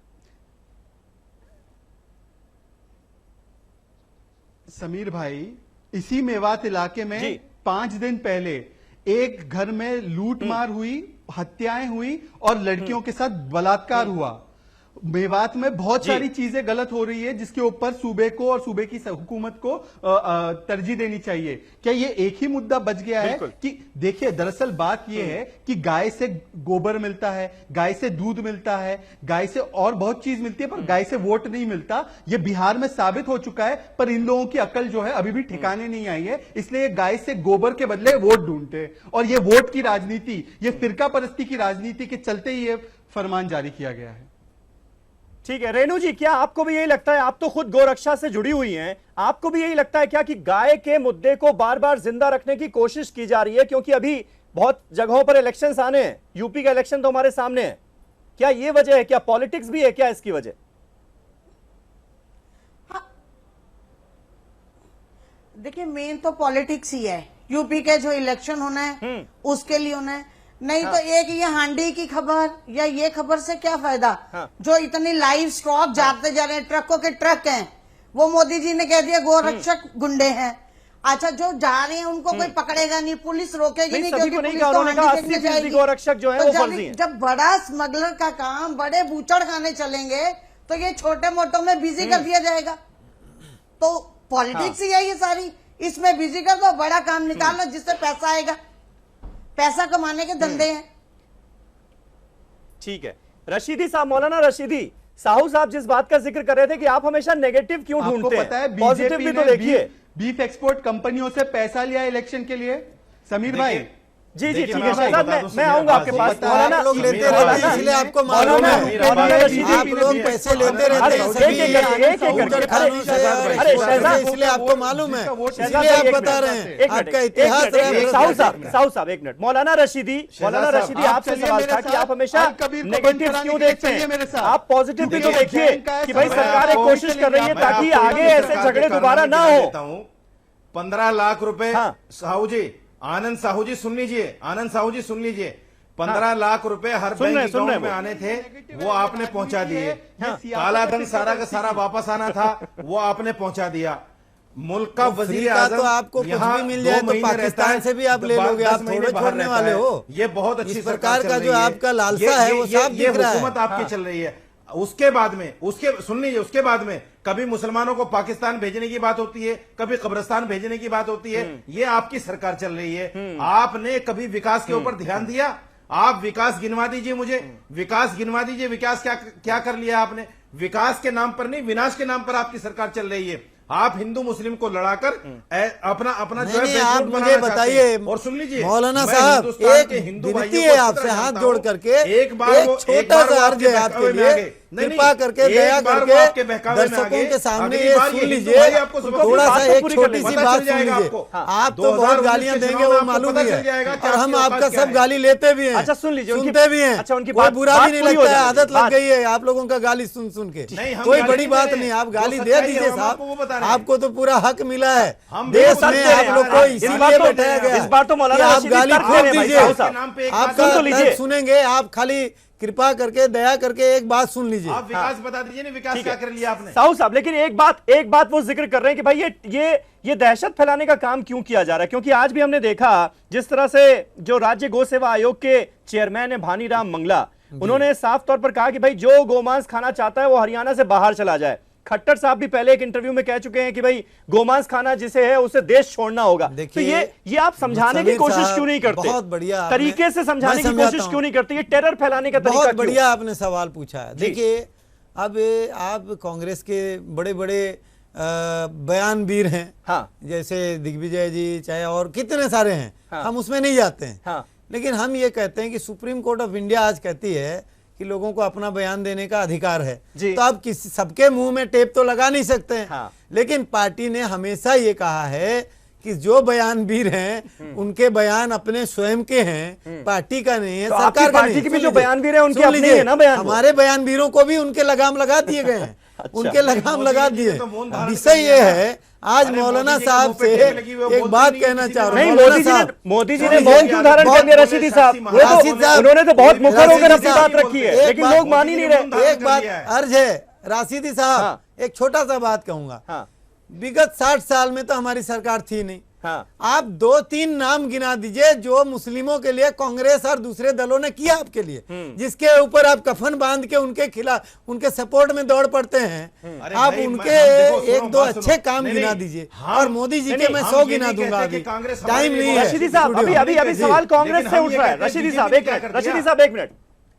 C: समीर भाई, इसी मेवात इलाके में 5 दिन पहले एक घर में लूटमार हुई, हत्याएं हुई और लड़कियों के साथ बलात्कार हुआ। मेवात में बहुत सारी चीजें गलत हो रही है जिसके ऊपर सूबे को और सूबे की हुकूमत को तरजीह देनी चाहिए। क्या ये एक ही मुद्दा बच गया है कि देखिए, दरअसल बात ये है कि गाय से गोबर मिलता है, गाय से दूध मिलता है, गाय से और बहुत चीज मिलती है, पर गाय से वोट नहीं मिलता। ये बिहार में साबित हो चुका है, पर इन लोगों की अकल जो है अभी भी ठिकाने नहीं आई है, इसलिए गाय से गोबर के बदले वोट ढूंढते हैं। और ये वोट की राजनीति, ये फिरका परस्ती की राजनीति के चलते ही ये फरमान जारी किया गया है।
A: ठीक है रेणु जी, क्या आपको भी यही लगता है, आप तो खुद गोरक्षा से जुड़ी हुई हैं, आपको भी यही लगता है क्या कि गाय के मुद्दे को बार बार जिंदा रखने की कोशिश की जा रही है? क्योंकि अभी बहुत जगहों पर इलेक्शंस आने हैं, यूपी का इलेक्शन तो हमारे सामने है, क्या ये वजह है? क्या पॉलिटिक्स भी है क्या इसकी वजह?
G: हाँ, देखिए मेन तो पॉलिटिक्स ही है। यूपी के जो इलेक्शन होना है उसके लिए होना है, नहीं तो एक ये हांडी की खबर या ये खबर से क्या फायदा? जो इतनी लाइव स्टॉक जाते जा रहे हैं, ट्रकों के ट्रक हैं, वो मोदी जी ने कह दिया गोरक्षक गुंडे हैं। अच्छा, जो जा रहे हैं उनको कोई पकड़ेगा नहीं, पुलिस रोकेगी नहीं, क्योंकि पुलिस तो हांडी देखने जाएगी।
A: गोरक्षक जो है वो फर्जी हैं।
G: जब बड़ा स्मगलर का काम बड़े बूचड़ खाने चलेंगे तो ये छोटे मोटों में बिजी कर दिया जाएगा। तो पॉलिटिक्स ही है ये सारी, इसमें बिजी कर दो, बड़ा काम निकालो जिससे पैसा आएगा। पैसा कमाने के धंधे हैं।
A: ठीक है रशीदी साहब, मौलाना रशीदी साहू साहब जिस बात का जिक्र कर रहे थे कि आप हमेशा नेगेटिव क्यों ढूंढते हैं,
C: पता है
A: पॉजिटिव भी तो देखिए।
C: बीफ एक्सपोर्ट कंपनियों से पैसा लिया इलेक्शन के लिए। समीर भाई
A: जी जी ठीक है शहजाद, मैं आऊंगा आपके पास।
D: मौलाना लोग लेते रहते हैं, इसलिए आपको मालूम है आप लोग पैसे लेते रहते हैं सभी खानों से, इसलिए आपको मालूम है, इसलिए आप बता रहे हैं आपका इतिहास।
A: साहू साहब एक मिनट, मौलाना रशीदी आपसे सवाल था कि आप हमेशा नेगेटिव क्यों देखते हैं, आप पॉजिटिव भी तो देखिए कि भाई सरकार एक कोशिश कर रही है ताकि आगे ऐसे झगड़े दोबारा ना हो।
F: 15 लाख रुपए साहू जी, आनंद साहू जी सुन लीजिए, आनंद साहू जी सुन लीजिए, 15 लाख रुपए हर बैंक अकाउंट में आने थे, वो आपने पहुंचा दिए। काला धन सारा का सारा वापस आना था, वो आपने पहुंचा दिया। मुल्क का वजीर आजम
D: तो आपको कुछ भी मिल जाए तो पाकिस्तान से भी आप ले लोगे, आप थोड़े छोड़ने वाले हो।
F: ये बहुत अच्छी
D: सरकार का जो आपका लालसा है वो साफ दिख रहा है।
F: हुकूमत आपकी चल रही है। उसके बाद में सुन लीजिए, उसके बाद में कभी मुसलमानों को पाकिस्तान भेजने की बात होती है, कभी कब्रिस्तान भेजने की बात होती है। ये आपकी सरकार चल रही है। आपने कभी विकास के ऊपर ध्यान दिया? आप विकास गिनवा दीजिए मुझे, विकास गिनवा दीजिए, विकास क्या कर लिया आपने? विकास के नाम पर नहीं, विनाश के नाम पर आपकी सरकार चल रही है। आप हिंदू मुस्लिम को लड़ाकर अपना जो है
D: आप मुझे बताइए।
F: और सुन लीजिए
D: मौलाना साहब, एक विनती है आपसे हाथ जोड़ करके, एक छोटा सा अर्ज है आपके लिए
F: नहीं,
D: कृपा
F: नहीं,
D: करके
F: एक
D: दया
F: बार वो
D: करके
F: आपके बहकावे में आ
D: दर्शकों
F: गए,
D: के सामने
F: अगली
D: ये
F: बार
D: सुन
F: हिंदू
D: लीजिए,
F: भाई आपको सबक
D: थोड़ा सा
F: सिखाएंगे।
D: एक
A: पूरी कर
D: छोटी
A: लेंगे।
D: सी
F: पता
D: बात
F: चल
D: सुन
F: जाएगा
D: लीजिए।
F: आपको।
D: आप तो बहुत
F: 2019
D: गालियां
F: के
D: देंगे
F: चुनाव
D: वो
F: में आपको
D: मालूम
F: पता
D: ही
F: चल
D: है,
F: जाएगा कि
D: और हम
F: आपकी
D: आपका
F: औकात क्या
D: सब
F: है।
D: गाली लेते भी हैं।
A: अच्छा, सुन लीजिए, उनकी-
D: सुनते भी हैं।
A: अच्छा, उनकी
D: कोई
A: बात-
D: बुरा
A: बात
D: भी नहीं
A: पूरी हो
D: लगता है,
A: जाने
D: आदत
A: दीजिए।
D: लग गई है आप लोगों का गाली सुन सुन के।
F: नहीं, हम
D: कोई
F: गाली
D: बड़ी
F: नहीं
D: बात
F: दे
D: नहीं,
F: रहे।
D: आप
F: जो
D: गाली दे
F: सच्चाई है,
D: दीजिए
F: हम
D: साहब,
F: आपको वो बता रहे हैं।
D: आपको तो पूरा हक मिला है
F: हम
D: देश
F: बिल्कुल
D: में,
F: सच कह रहे
D: आप
F: हैं।
D: लोग को
F: इस
D: इसीलिए
A: बार तो-
D: बैठाया गया
A: इस बार तो मौलाना
D: कि आप
A: रशीदी
D: गाली
A: तर्क
D: खोल
A: दे रहे हैं भाई
D: दीजिए।
A: साहब साहब।
F: नाम पे एक
D: आपका
F: बात
A: सुन तो
F: सुन
A: लीजिए।
D: तर्क सुनेंगे, आप खाली कृपा करके दया करके एक बात सुन लीजिए।
F: आप विकास बता दीजिए ना, विकास
A: ठीक
F: क्या
A: है।
F: कर लिया आपने?
A: साहू साहब, लेकिन एक बात वो जिक्र कर रहे हैं कि भाई ये दहशत फैलाने का काम क्यों किया जा रहा है? क्योंकि आज भी हमने देखा जिस तरह से जो राज्य गौ सेवा आयोग के चेयरमैन है भानीराम मंगला, उन्होंने साफ तौर पर कहा कि भाई जो गोमांस खाना चाहता है वो हरियाणा से बाहर चला जाए। खट्टर साहब भी पहले एक इंटरव्यू में कह चुके हैं कि भाई गोमांस खाना जिसे है उसे देश छोड़ना होगा। तो
D: देखिए,
A: ये आप समझाने की
D: समीर
A: कोशिश
D: साहब,
A: क्यों नहीं करते?
D: बहुत बढ़िया आपने-
A: तरीके से समझाने
D: मैं
A: की
D: समझाता
A: कोशिश
D: हूं।
A: क्यों नहीं करते? ये टेरर फैलाने का तरीका
D: बहुत
A: क्यों?
D: बढ़िया आपने सवाल पूछा है।
A: जी।
D: देखिए, अब आप कांग्रेस के बड़े बड़े बयानवीर हैं,
A: हाँ।
D: जैसे दिग्विजय जी, चाहे और कितने सारे हैं,
A: हाँ।
D: हम उसमें नहीं जाते हैं।
A: हाँ।
D: लेकिन हम ये कहते हैं कि सुप्रीम कोर्ट ऑफ इंडिया आज कहती है कि लोगों को अपना बयान देने का अधिकार है,
A: जी।
D: तो आप किसी सबके मुंह में टेप तो लगा नहीं सकते हैं।
A: हाँ।
D: लेकिन पार्टी ने हमेशा ये कहा है कि जो बयानवीर हैं उनके बयान अपने स्वयं के हैं, पार्टी का नहीं है,
A: तो आपकी
D: सरकार का
A: पार्टी
D: नहीं।
A: के भी
D: सुन
A: जो
D: लीजिए,
A: बयानवीर हैं, उनके
D: सुन
A: अपने ही
D: लीजिए,
A: है ना बयान वो।
D: हमारे बयानवीरों को भी उनके लगाम लगा दिए गए हैं।
A: अच्छा।
D: उनके लगाम
F: मोदी
D: लगा
F: जी
D: दिए।
F: ने तो मौन धारण
D: विषय
F: कर
D: ये
F: लिया
D: है, आज
F: अरे
D: मौलाना
F: मोदी जी के
D: साहब
F: मुंह पे
D: से
F: टेप लगी हुई है, वो
D: एक
F: बोलते
D: बात
F: नहीं है,
D: कहना
F: किसी
D: चाह
F: ने
D: रहा हूँ।
A: नहीं,
D: मौलाना
A: मोदी जी
D: साहब,
A: ने मौन क्यों धारण कर लिया? रशीदी साहब, वो
D: राशिद
A: तो
D: साहब,
A: उन्होंने तो बहुत मुखर होकर अपनी
D: राशिद
A: बात
D: साहब
A: रखी है,
D: एक
A: लेकिन
D: बात-
A: लोग मान ही नहीं रहे।
D: एक बात अर्ज है राशिदी साहब,
A: हाँ।
D: एक छोटा सा बात कहूंगा।
A: हाँ।
D: विगत 60 साल में तो हमारी सरकार थी नहीं।
A: हाँ।
D: आप 2-3 नाम गिना दीजिए जो मुस्लिमों के लिए कांग्रेस और दूसरे दलों ने किया आपके लिए, जिसके ऊपर आप कफन बांध के उनके खिलाफ, उनके सपोर्ट में दौड़ पड़ते हैं।
F: अरे
D: आप
F: भाई,
D: उनके
F: देखो, सुनो,
D: एक दो
F: बात
D: अच्छे
F: सुनो।
D: काम
F: नहीं,
D: गिना
F: नहीं,
D: दीजिए,
F: हम-
D: और मोदी जी के
A: नहीं,
D: मैं
F: हम
D: 100
F: ये
D: गिना
F: नहीं
D: दूंगा
F: कहते कि
D: अभी,
F: कांग्रेस हमारे
D: टाइम
F: लिए
D: नहीं है।
A: रशीदी साहब, अभी अभी अभी
D: देखिए,
A: सवाल कांग्रेस
F: लेकिन
A: से
F: हम
A: उठ
F: ये
A: रहा है।
F: कहते हैं,
A: रशीदी
F: बीजेपी
A: साहब
F: ने
A: एक
F: क्या
A: मिनट,
F: कर दिया?
A: रशीदी साहब एक मिनट।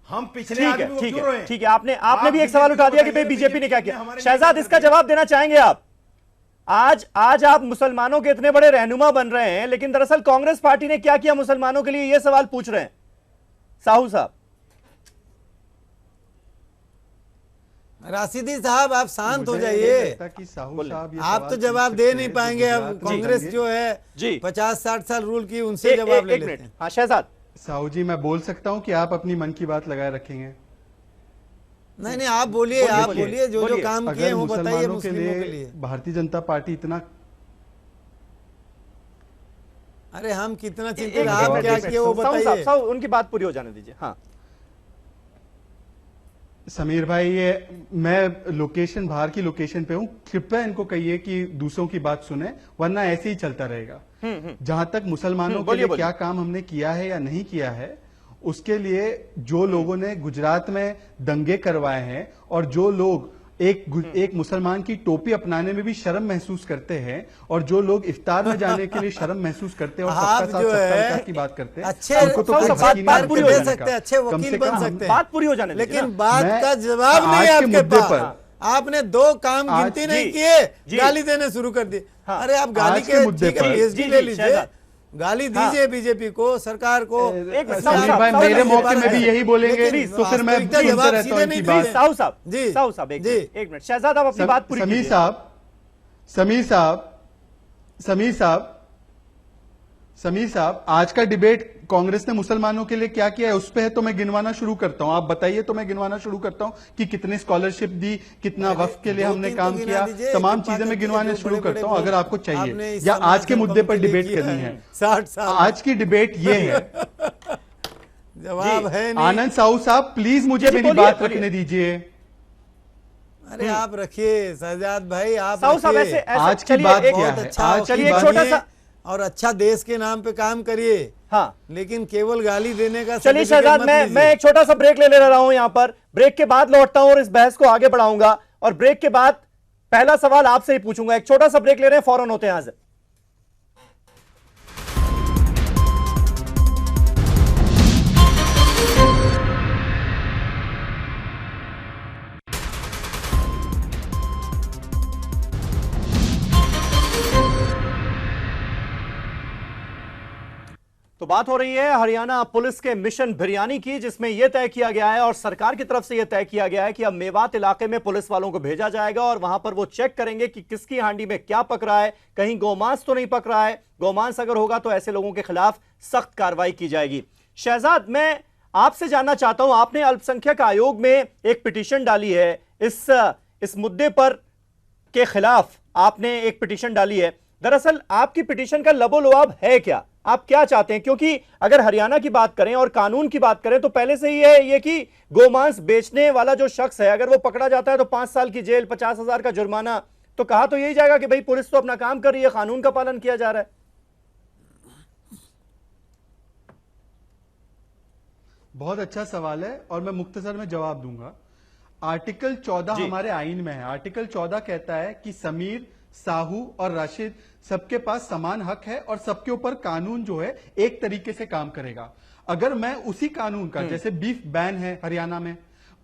F: हम पिछले
A: ठीक
F: आदमी
A: है,
F: को
A: ठीक
F: क्यों
A: है,
F: रोए?
A: ठीक है। आपने भी एक सवाल
F: बीजेपी
A: उठा
F: को
A: दिया कि भाई
F: बताइए,
A: बीजेपी ने क्या
F: बीजेपी
A: किया।
F: हमारे लिए
A: शहजाद,
F: क्या
A: इसका
F: कर दिया?
A: जवाब देना चाहेंगे आप? आज आप मुसलमानों के इतने बड़े रहनुमा बन रहे हैं, लेकिन दरअसल कांग्रेस पार्टी ने क्या किया मुसलमानों के लिए, यह सवाल पूछ रहे हैं साहू साहब।
D: राशिदी साहब, आप शांत हो
C: मुझे
D: जाइए।
C: नहीं लगता कि साहू साहब ये
D: आप
C: सवाल
D: तो
C: पूछ
D: जवाब
C: सकते
D: दे
C: हैं
D: नहीं
C: जो
D: पाएंगे। अब
C: गुजरात में
D: कांग्रेस
C: होंगे।
D: जो है
A: जी।
D: 50-60 साल रूल की, उनसे जवाब ले
A: एक
D: लेते
A: मिनट।
D: हैं।
A: हाँ शहजाद,
C: साहू जी, मैं बोल सकता हूँ कि आप अपनी मन की बात लगाए रखेंगे।
D: नहीं नहीं, आप बोलिए, आप
A: बोलिए,
D: बोलिए, जो जो
A: बोलिए।
D: काम किए
C: अगर
D: वो बताइए
C: मुसलमानों के
D: मुस्लिमों के
C: लिए
D: लिए।
C: भारतीय जनता पार्टी इतना,
D: अरे हम कितना
A: एक
D: चिंतित,
A: मिनट,
D: आप
A: एक
D: क्या
A: मिनट,
D: किए वो
A: साहू साहब,
D: बताइए।
A: साहू, उनकी बात पूरी हो जाने दीजिए। हाँ
C: समीर भाई, ये मैं लोकेशन, बाहर की लोकेशन पे हूँ, कृपया इनको कहिए कि दूसरों की बात सुने, वरना ऐसे ही चलता रहेगा। जहां तक मुसलमानों के
A: बोलिए,
C: लिए
A: बोलिए।
C: क्या काम हमने किया है या नहीं किया है, उसके लिए जो लोगों ने गुजरात में दंगे करवाए हैं, और जो लोग एक मुसलमान की टोपी अपनाने में भी शर्म महसूस करते हैं, और जो लोग इफ्तार में जाने के लिए शर्म महसूस करते हैं और
D: आप
C: सबका साथ
D: जो
C: सबका
D: है
C: विकास की बात करते हैं,
D: अच्छे
C: उनको तो
A: साहू
C: कोई
A: साहब,
C: हक ही नहीं
A: बात
C: है
A: पूरी
C: उनको
A: हो
C: बोलने
D: सकते
C: का।
D: हैं, अच्छे
C: कम
D: वकील
C: से
D: बन
C: कम
D: सकते हैं।
A: बात पूरी हो जाने दीजिए
D: लेकिन
A: ना।
D: बात
C: मैं
D: का जवाब नहीं
C: आज
D: है
C: के
D: आपके
C: मुद्दे
D: पास।
C: पर-
D: आपने 2 काम
C: आज-
D: गिनती नहीं
A: जी,
D: किए,
A: जी।
D: गाली देने शुरू कर दिए।
A: हाँ।
D: अरे आप गाली
C: आज के
D: के
C: मुद्दे
D: ठीक है,
C: पर-
D: पीएचडी
A: जी,
D: ले
A: जी,
D: लीजिए,
A: शहजाद।
D: गाली दीजिए बीजेपी को, सरकार को।
A: एक मिनट,
C: समीर
A: साहब,
C: भाई,
A: साहब,
C: मेरे
A: साहब,
C: मौके में भी
A: साहब,
C: यही बोलेंगे,
D: लेकिन
C: तो फिर मैं
D: वास्तविकता
C: सुनते
D: जवाब
C: रहता हूं
D: सीधे
C: इनकी
D: नहीं
C: बात।
D: दिए।
A: साहू साहब,
D: जी,
A: साहू साहब, एक
D: जी।
A: मिनट, एक मिनट। शहजाद, आप अपनी बात पूरी
C: समीर
A: कीजिए।
C: साहब, समीर साहब, आज का डिबेट कांग्रेस ने मुसलमानों के लिए क्या किया है उस पे है, तो मैं गिनवाना शुरू करता हूं। आप बताइए तो मैं गिनवाना शुरू करता हूं कि कितनी स्कॉलरशिप दी, कितना वक्फ के लिए हमने
D: 2-3
C: काम
D: तो गिना
C: किया,
D: दीजिए,
C: तमाम
D: कृपा
C: चीजें मैं
D: करके
C: गिनवाने
D: जो
C: शुरू
D: बड़े-बड़े
C: करता हूं, अगर आपको
D: आपने
C: चाहिए,
D: इस
C: या
D: समाज
C: आज के
D: और
C: मुद्दे पर
D: कौम के लिए
C: डिबेट
D: किया
C: करनी है।
D: 60 साल
C: आज की डिबेट ये है।
D: जवाब है नहीं।
C: आनंद साहू साहब, प्लीज मुझे
A: जी,
C: मेरी
A: बोलिए,
C: बात
A: बोलिए।
C: रखने दीजिए।
D: अरे आप रखिए शहजाद भाई, आप
A: साहू साहब,
D: रखिए।
A: ऐसे
C: आज की
A: चलिए,
C: बात
A: एक-
C: क्या
D: बहुत
C: है?
D: अच्छा
C: आज
A: चलिए,
C: की
A: एक
C: बात
A: छोटा
D: बनिए
A: सा-
D: और अच्छा देश के नाम पे काम करिए।
A: हाँ,
D: लेकिन केवल गाली देने का
A: चलिए
D: सर्टिफिकेट
A: शहजाद,
D: मत
A: मैं
D: लीजिए।
A: एक छोटा सा ब्रेक ले रहा हूं यहां पर। ब्रेक के बाद लौटता हूं और इस बहस को आगे बढ़ाऊंगा, और ब्रेक के बाद पहला सवाल आपसे ही पूछूंगा। एक छोटा सा ब्रेक ले रहे हैं, फौरन होते हैं हाजिर। तो तो बात हो रही है हरियाणा पुलिस के मिशन बिरयानी की, जिसमें यह तय किया गया है और सरकार की तरफ से यह तय किया गया है कि अब मेवात इलाके में पुलिस वालों को भेजा जाएगा और वहां पर वो चेक करेंगे कि किसकी हांडी में क्या पक रहा है, कहीं गोमांस तो नहीं पक रहा है। गोमांस अगर होगा तो ऐसे लोगों के खिलाफ सख्त कार्रवाई की जाएगी। शहजाद, मैं आपसे जानना चाहता हूं, आपने अल्पसंख्यक आयोग में एक पिटीशन डाली है, इस मुद्दे पर के खिलाफ आपने एक पिटीशन डाली है। दरअसल आपकी पिटीशन का लबोलुआब है क्या? आप क्या चाहते हैं? क्योंकि अगर हरियाणा की बात करें और कानून की बात करें तो पहले से ही है ये कि गोमांस बेचने वाला जो शख्स है अगर वो पकड़ा जाता है तो 5 साल की जेल, 50,000 का जुर्माना। तो कहा तो यही जाएगा कि भाई पुलिस तो अपना काम कर रही है, कानून का पालन किया जा रहा है।
C: बहुत अच्छा सवाल है और मैं मुख्तसर में जवाब दूंगा। आर्टिकल 14 हमारे आईन में है। आर्टिकल 14 कहता है कि समीर, साहू और राशिद सबके पास समान हक है और सबके ऊपर कानून जो है एक तरीके से काम करेगा। अगर मैं उसी कानून का, जैसे बीफ बैन है हरियाणा में,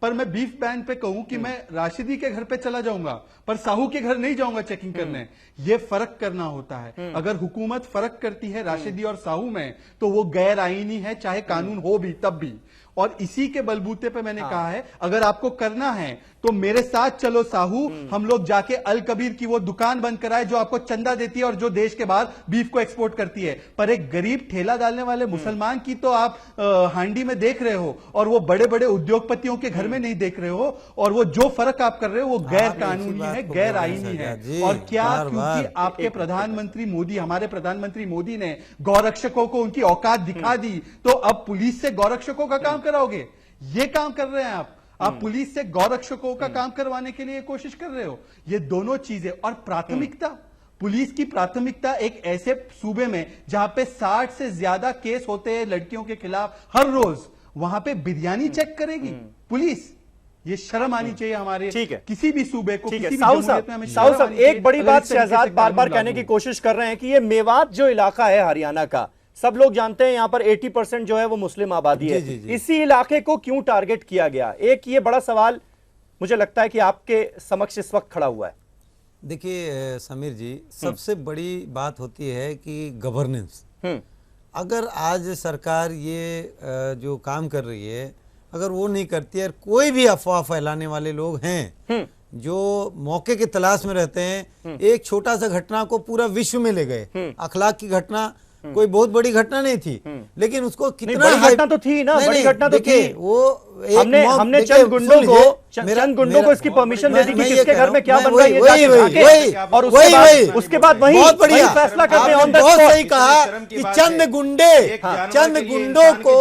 C: पर मैं बीफ बैन पे कहूं कि मैं राशिदी के घर पे चला जाऊंगा पर साहू के घर नहीं जाऊंगा चेकिंग करने, ये फर्क करना होता है। अगर हुकूमत फर्क करती है राशिदी और साहू में तो वो गैर आईनी है, चाहे कानून हो भी तब भी। और इसी के बलबूते पे मैंने कहा है अगर आपको करना है तो मेरे साथ चलो साहू, हम लोग जाके अल कबीर की वो दुकान बंद कराए जो आपको चंदा देती है और जो देश के बाहर बीफ को एक्सपोर्ट करती है। पर एक गरीब ठेला डालने वाले मुसलमान की तो आप हांडी में देख रहे हो और वो बड़े बड़े उद्योगपतियों के घर में नहीं देख रहे हो। और वो जो फर्क आप कर रहे हो वो गैर कानूनी है, गैर आईनी है। और क्या क्योंकि आपके प्रधानमंत्री मोदी, हमारे प्रधानमंत्री मोदी ने गौरक्षकों को उनकी औकात दिखा दी तो अब पुलिस से गौरक्षकों का काम कराओगे? ये काम कर रहे हैं आप पुलिस से गौरक्षकों का काम करवाने के लिए कोशिश कर रहे हो। ये दोनों चीजें। और प्राथमिकता, पुलिस की प्राथमिकता एक ऐसे सूबे में जहां पे 60 से ज्यादा केस होते हैं लड़कियों के खिलाफ हर रोज, वहां पे बिरयानी चेक करेगी पुलिस? ये शर्म आनी चाहिए हमारे किसी भी सूबे को, किसी भी जमहूरियत में हमें शर्म आनी चाहिए।
A: एक बड़ी बात शहजाद बार बार कहने की कोशिश कर रहे हैं कि ये मेवात जो इलाका है हरियाणा का, सब लोग जानते हैं यहाँ पर 80% जो है वो मुस्लिम आबादी है। इसी इलाके को क्यों टारगेट किया गया? एक ये बड़ा सवाल मुझे लगता है कि आपके समक्ष इस वक्त खड़ा हुआ है।
D: देखिए समीर जी, सबसे बड़ी बात होती है कि गवर्नेंस। अगर आज सरकार ये जो काम कर रही है अगर वो नहीं करती है, कोई भी अफवाह फैलाने वाले लोग हैं जो मौके की तलाश में रहते हैं, एक छोटा सा घटना को पूरा विश्व में ले गए। अखलाक की घटना कोई बहुत बड़ी घटना नहीं थी, लेकिन उसको कितना
A: बड़ी घटना तो थी ना, बड़ी घटना तो थी।
D: वो
A: हमने चंद गुंडों को इसकी परमिशन दे दी कि किसके घर में क्या बन रहा है और उसके बाद वही फैसला करते हैं।
D: बहुत सही कहा कि चंद गुंडों को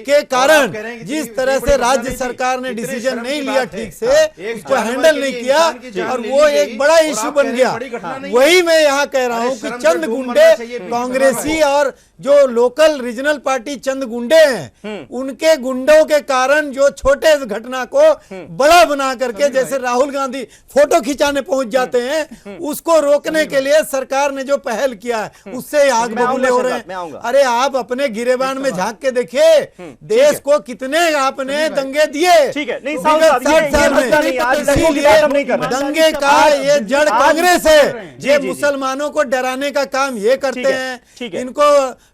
D: के कारण जिस तरह से राज्य सरकार ने डिसीजन नहीं लिया, ठीक से उसको हैंडल नहीं किया और वो एक बड़ा इश्यू बन गया। वही मैं यहाँ कह रहा हूँ कि चंद गुंडे, कांग्रेसी और जो लोकल रीजनल पार्टी चंद गुंडे हैं, उनके गुंडों के कारण जो छोटे घटना को बड़ा बना करके, जैसे राहुल गांधी फोटो खिंचाने पहुंच जाते हैं, उसको रोकने के लिए सरकार ने जो पहल किया है उससे आग बबूले हो रहे हैं। अरे आप अपने गिरेबान में झांक के देखिए, देश को कितने आपने दंगे दिए 60 साल में। इसीलिए दंगे का ये जड़ कांग्रेस है। ये मुसलमानों को डराने का काम ये करते हैं। इनको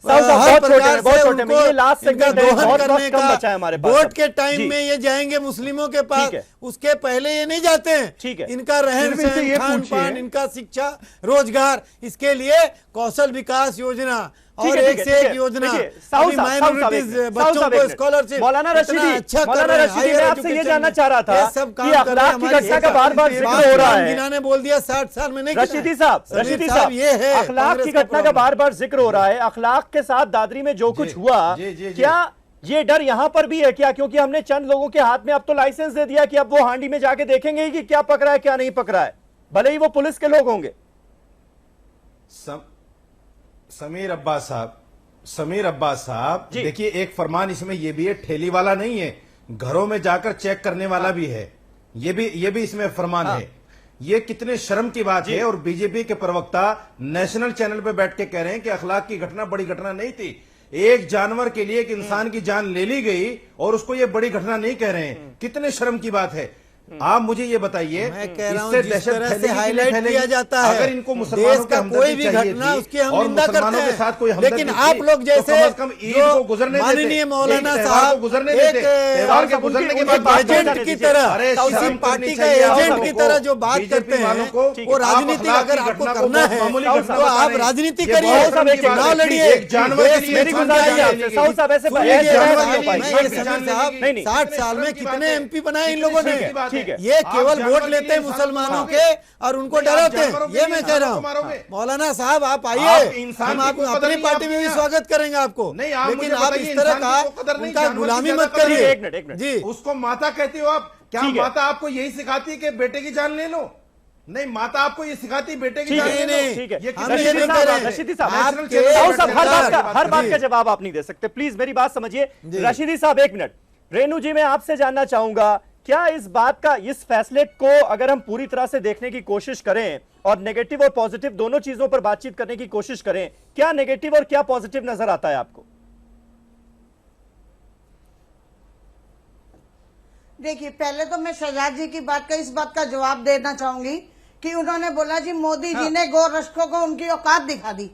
D: हर प्रकार से उनको दोहन करने का, वोट के टाइम में ये जाएंगे मुस्लिमों के पास, उसके पहले ये नहीं जाते हैं। इनका रहन सहन, खान पान, इनका शिक्षा, रोजगार, इसके लिए कौशल विकास योजना और एक से एक योजना, माइनॉरिटीज बच्चों को स्कॉलरशिप।
A: मौलाना रशीदी, मैं आपसे ये जानना चाह रहा था कि अखलाक की घटना का बार बार जिक्र हो रहा है।
D: गिना ने बोल दिया 60 साल में नहीं।
A: रशीदी साहब ये है, अखलाक की घटना का बार बार जिक्र हो रहा है। अखलाक के साथ दादरी में जो कुछ हुआ, क्या ये डर यहां पर भी है क्या? क्योंकि हमने चंद लोगों के हाथ में अब तो लाइसेंस दे दिया कि अब वो हांडी में जाके देखेंगे कि क्या पक रहा है क्या नहीं पक रहा है, भले ही वो पुलिस के लोग होंगे।
F: समीर अब्बास साहब देखिए, एक फरमान इसमें यह भी है, ठेली वाला नहीं है, घरों में जाकर चेक करने वाला भी है। ये भी इसमें फरमान है। ये कितने शर्म की बात है। और बीजेपी के प्रवक्ता नेशनल चैनल पे बैठ के कह रहे हैं कि अखलाक की घटना बड़ी घटना नहीं थी। एक जानवर के लिए एक इंसान की जान ले ली गई और उसको ये बड़ी घटना नहीं कह रहे हैं। कितने शर्म की बात है। आप मुझे ये बताइए,
D: मैं कह रहा हूं
F: इससे
D: जिस
F: दहशत
D: तरह से
F: फैलेगी कि नहीं
D: हाईलाइट
F: फैलेगी?
D: किया जाता है
F: अगर इनको मुसलमानों
D: देश
F: की
D: का
F: हमदर्दी
D: कोई भी
F: चाहिए
D: घटना
F: थी
D: उसकी हम
F: और
D: निंदा करते
F: मुसलमानों के साथ कोई
D: हैं,
F: हमदर्दी
D: लेकिन
F: थी,
D: आप लोग
F: तो
D: जैसे
F: कम से कम ईद को
D: जो
F: गुजरने देते,
D: माननीय मौलाना
F: एक त्योहार को
D: साहब
F: गुजरने
D: एक
F: देते, त्योहार के गुजरने के बाद
D: एजेंट की तरह
A: साहब,
D: किसी
A: साहब,
D: पार्टी का
F: चाहिए आप
D: एजेंट
F: लोगों
D: की
F: को,
D: तरह जो बात
F: बीजेपी
D: करते
F: वालों
D: हैं
F: को,
D: वो
F: आप
D: राजनीति
F: अखलाक
D: अगर
F: की
D: आपको
F: घटना को
D: करना
F: बहुत
D: है
F: मामूली घटना
D: तो
F: बता
D: आप
F: रहे हैं।
D: राजनीति
F: ये
D: करिए,
F: बहुत बड़ी बात है।
D: चुनाव लड़िए।
F: एक जानवर के लिए
A: मेरी गुजारिश है आपसे, साहू साहब ऐसे
D: सुनिए,
A: ऐसे
D: जानवर
A: बहस नहीं हो
D: के
A: पाएगी।
D: लिए ये समीर साहब
A: नहीं, नहीं।
D: 60 साल में कितने एमपी बनाए इन लोगों ने?
A: ठीक है।
D: ये केवल वोट लेते हैं मुसलमानों के और उनको डराते हैं, ये मैं कह रहा हूँ। मौलाना साहब आप आइए, हम आप अपनी पार्टी में भी स्वागत करेंगे आपको,
F: नहीं, आप
D: लेकिन
F: मुझे
D: आप
F: बताइए,
D: इस तरह
F: इंसान
D: का
F: की तो कदर नहीं,
D: उनका
F: जानवर की
D: गुलामी
F: ज्यादा
D: मत
F: कदर
D: करिए।
A: एक मिनट
D: जी,
F: उसको माता कहते हो आप? क्या
A: ठीक है।
F: माता आपको यही सिखाती है कि बेटे की जान ले लो? नहीं, माता आपको ये सिखाती है बेटे की
A: ठीक
F: जान
A: है,
F: ले लो।
A: ठीक है।
F: ये
D: हम
F: कितनी
D: ये
F: बड़ी
D: नहीं
F: बात
D: कह रहे
F: है।
D: हैं।
A: रशीदी साहब,
D: आपके
A: साहू साहब हर
D: जी।
A: बात का जवाब आप नहीं दे सकते, प्लीज मेरी बात समझिए।
D: जी।
A: रशीदी साहब एक मिनट, रेणु जी मैं आपसे जानना चाहूंगा, क्या इस बात का, इस फैसले को अगर हम पूरी तरह से देखने की कोशिश करें और नेगेटिव और पॉजिटिव दोनों चीजों पर बातचीत करने की कोशिश करें, क्या नेगेटिव और क्या पॉजिटिव नजर आता है आपको?
G: देखिए, पहले तो मैं शहजाद जी की बात का इस बात का जवाब देना चाहूंगी कि उन्होंने बोला जी मोदी जी ने गौ रक्षकों को उनकी औकात दिखा दी।